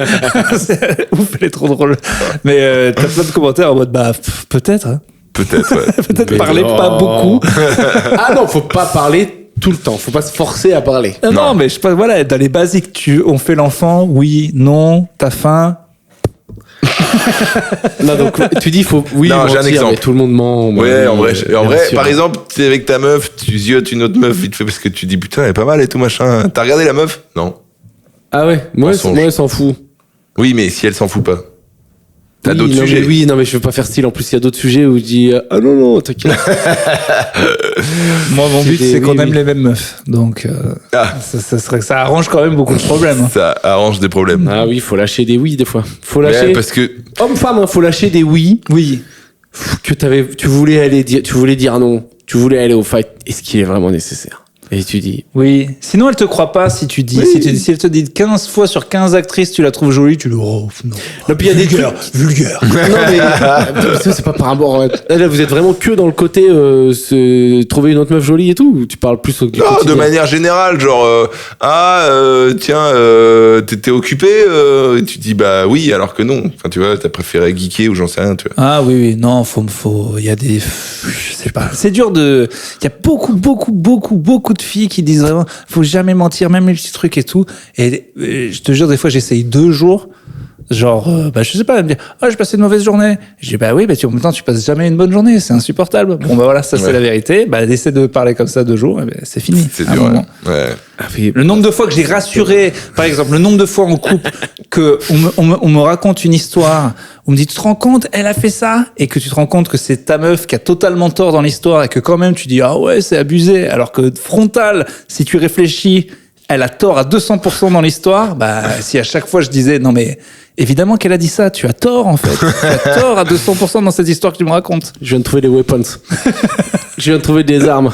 C'est ouf, elle est trop drôle. Mais t'as plein de commentaires en mode, peut-être. Hein.
Peut-être, ouais.
Peut-être
Mais
parler
non.
pas beaucoup.
Ah non, faut pas parler tout le temps. Faut pas se forcer à parler.
Non, mais je sais pas, voilà, dans les basiques, on fait l'enfant, oui, non, t'as faim.
Non, donc tu dis faut oui
Non, j'ai un
mentir,
exemple.
mais tout le monde ment.
Ouais, en vrai,
bien sûr.
par exemple, t'es avec ta meuf, tu ziotes une autre meuf vite fait parce que tu dis putain, elle est pas mal et tout machin. T'as regardé la meuf? Non.
Ah ouais, moi
Mensonge.
elle s'en fout.
Oui, mais si elle s'en fout pas. T'as
Oui,
d'autres
non,
sujets.
mais oui, non, mais je veux pas faire style. En plus, il y a d'autres sujets où je dis ah non, t'inquiète.
Moi, mon but,
des-
c'est qu'on
oui,
aime
oui.
les mêmes meufs. Donc,
Ah.
ça arrange quand même beaucoup de problèmes. hein.
Ça arrange des problèmes.
Ah oui, faut lâcher des oui des fois. Faut
Ouais,
lâcher.
parce que
Homme-femme, hein, faut lâcher des oui
Oui.
que tu voulais dire non. Tu voulais aller au fight. Est-ce qu'il est vraiment nécessaire? Et tu dis.
Oui. Sinon, elle te croit pas si tu dis.
Oui.
Si elle te dit 15 fois sur 15 actrices, tu la trouves jolie, tu dis, oh, non.
Non, puis il y a des trucs.
Vulgaire.
Non, mais ça, c'est pas par rapport. Là, vous êtes vraiment que dans le côté trouver une autre meuf jolie et tout. Ou tu parles plus du
non, de
quotidien.
manière générale, genre tiens, t'étais occupé, et tu dis bah oui, alors que non. Enfin, tu vois, t'as préféré geeker ou j'en sais rien, tu vois.
Ah oui, non, il y a des, je sais pas, c'est dur de, il y a beaucoup de filles qui disent vraiment, faut jamais mentir, même les petits trucs et tout, et je te jure, des fois, j'essaye 2 jours, genre, je sais pas, elle me dit, j'ai passé une mauvaise journée. Je dis, bah oui, en même temps, tu passes jamais une bonne journée, c'est insupportable. Bon, bah voilà, ça, c'est
Ouais.
la vérité. Bah, essaie de parler comme ça 2 jours, et ben, c'est fini.
C'est
à un
dur,
moment.
ouais.
Ah, oui.
Le nombre de fois que j'ai rassuré, par exemple, le nombre de fois en couple que on me raconte une histoire, on me dit, tu te rends compte, elle a fait ça, et que tu te rends compte que c'est ta meuf qui a totalement tort dans l'histoire, et que quand même tu dis, ah ouais, c'est abusé, alors que frontal, si tu réfléchis, elle a tort à 200% dans l'histoire, bah, si à chaque fois je disais, non mais, évidemment qu'elle a dit ça, tu as tort en fait, tu as tort à 200% dans cette histoire que tu me racontes.
Je viens de trouver des weapons. Je viens de trouver des armes.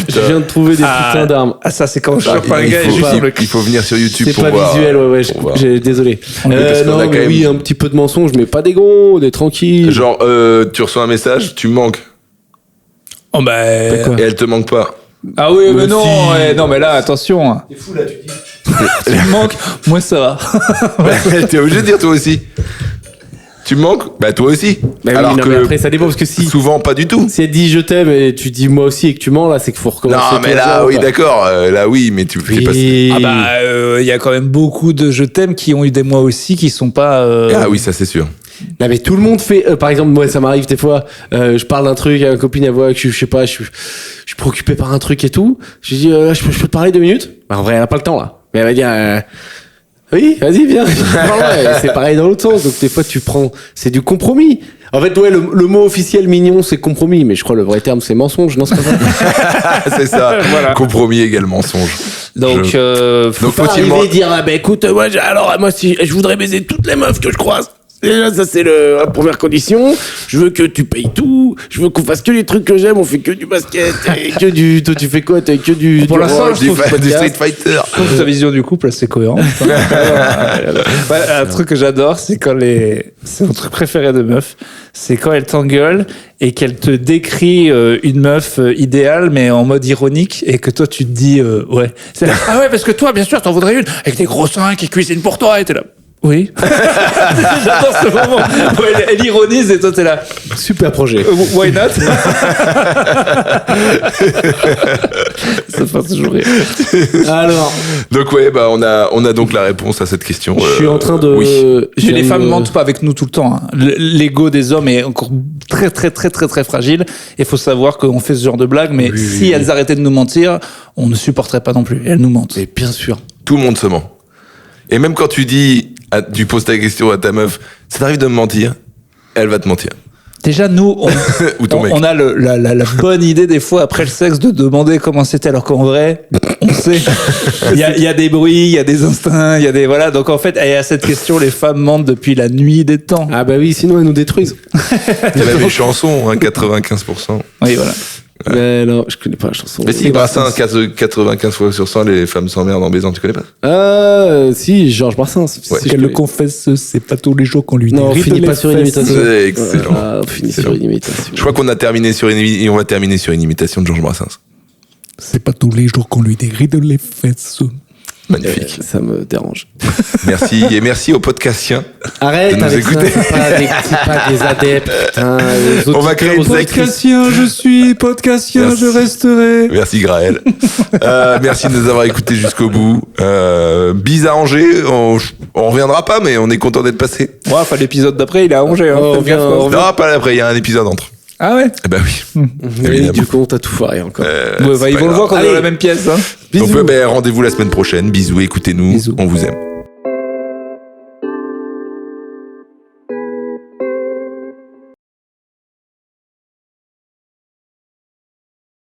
Je viens de trouver des putains d'armes.
Ah, ça, c'est quand je
Ah,
chope un gars et juste
il faut venir sur YouTube
C'est
pour
pas
voir.
visuel, ouais,
pour voir.
désolé.
parce qu'on
Non,
a quand
mais
même-
oui, un petit peu de mensonge, mais pas des gros, des tranquilles.
Genre, tu reçois un message, tu me manques,
Oh bah,
Quoi
et elle te manque pas.
ah oui, mais
Mais
non,
si.
ouais, non, mais là, attention. hein.
T'es fou là, tu dis.
Tu me manques, moi ça va.
T'es obligé de dire toi aussi. Tu me manques, bah toi aussi.
Bah oui,
alors
non,
que
mais après, ça dépend parce que
souvent pas du tout.
si elle dit je t'aime et tu dis moi aussi et que tu mens, là, c'est qu'il faut recommencer.
Non, mais
tout à
là,
zéro,
oui,
quoi.
d'accord. Là, oui, mais tu fais pas.
Et-
Ah bah, il y a quand même beaucoup de je t'aime qui ont eu des mois aussi qui sont pas.
Ah oui, ça c'est sûr.
Non, mais tout le monde fait. Par exemple, moi, ça m'arrive des fois. Je parle d'un truc à une copine, elle voit que je sais pas, je suis préoccupé par un truc et tout. Je dis, je peux te parler 2 minutes. Bah, en vrai, elle a pas le temps là. Mais elle va dire, oui, vas-y, viens. Ouais, c'est pareil dans l'autre sens. Donc des fois, tu prends, c'est du compromis. En fait, ouais, le mot officiel mignon, c'est compromis, mais je crois le vrai terme, c'est mensonge. Non, c'est pas ça.
C'est ça.
Voilà.
Compromis égale mensonge.
Donc,
Donc
Pas
faut-il
arriver et dire, ah, bah écoute, moi, moi, si je voudrais baiser toutes les meufs que je croise. Déjà, ça c'est la première condition. Je veux que tu payes tout. Je veux qu'on fasse que les trucs que j'aime. On fait que du basket et que du. Toi, tu fais quoi? T'as que du.
Pour
du
l'instant,
rock.
je trouve ce
du Street
podcast-
Fighter.
je trouve que ta vision du couple, c'est cohérent. Ouais, un truc que j'adore, c'est quand c'est mon truc préféré de meuf, c'est quand elle t'engueule et qu'elle te décrit une meuf idéale, mais en mode ironique, et que toi tu te dis, ouais. C'est là, ah ouais, parce que toi, bien sûr, t'en voudrais une avec des gros seins qui cuisinent pour toi, et t'es là. Oui. J'adore ce moment où elle ironise et toi t'es là.
Super projet.
Why not? Ça fait toujours rire.
Alors,
Donc ouais, bah on a donc la réponse à cette question.
je suis en train de.
Oui.
je
Les
viens
femmes
de-
mentent pas avec nous tout le temps. hein. L'ego des hommes est encore très fragile. Il faut savoir qu'on fait ce genre de blagues, mais
Oui,
si
oui,
elles arrêtaient de nous mentir, on ne supporterait pas non plus. Elles nous mentent.
Mais bien sûr.
Tout le monde se ment. Et même quand tu dis, tu poses ta question à ta meuf, ça t'arrive de me mentir, elle va te mentir.
Déjà, nous,
Ou ton mec.
on a la bonne idée des fois après le sexe de demander comment c'était, alors qu'en vrai, on sait. Il y a des bruits, il y a des instincts, il y a des voilà. Donc en fait, et à cette question, les femmes mentent depuis la nuit des temps.
Ah bah oui, sinon elles nous détruisent.
Il y a même des chansons, hein, 95%.
Oui, voilà.
Mais non, je connais pas la chanson.
Mais si, Brassens, 95 fois sur 100, les femmes s'emmerdent en baisant, tu connais pas?
Ah, si, Georges Brassens.
Ouais.
Si,
Qu'elle
je
le
connais.
confesse, c'est pas tous les jours qu'on lui
Non, on
déride
finit
les
pas sur une
fesses.
imitation.
C'est excellent.
Ah, on finit
Excellent.
sur une imitation.
Je crois qu'on a terminé sur et on va terminer sur une imitation de Georges Brassens.
C'est pas tous les jours qu'on lui déride les fesses.
Magnifique.
Ça me dérange.
Merci, et merci aux podcastiens.
Arrête
De nous
avec ça,
écouter.
c'est pas des adeptes. Putain, les
On va créer une
auditeurs,
secte.
Podcastien, je suis podcastien,
Merci.
je resterai.
Merci Graël. Merci de nous avoir écoutés jusqu'au bout. Bise à Angers, on reviendra pas, mais on est content d'être passé.
Ouais, enfin, l'épisode d'après, il est à Angers. Hein,
Oh,
faites gaffe,
on
quoi.
Non, pas après, il y a un épisode entre.
Ah ouais?
Eh ben oui.
Mais
Évidemment.
du coup, on t'a tout foiré encore.
Ouais,
c'est
bah, ils
pas
vont le
grave.
voir quand on est dans
Allez.
la même pièce. Hein.
Donc, rendez-vous la semaine prochaine. Bisous, écoutez-nous.
Bisous.
On vous aime.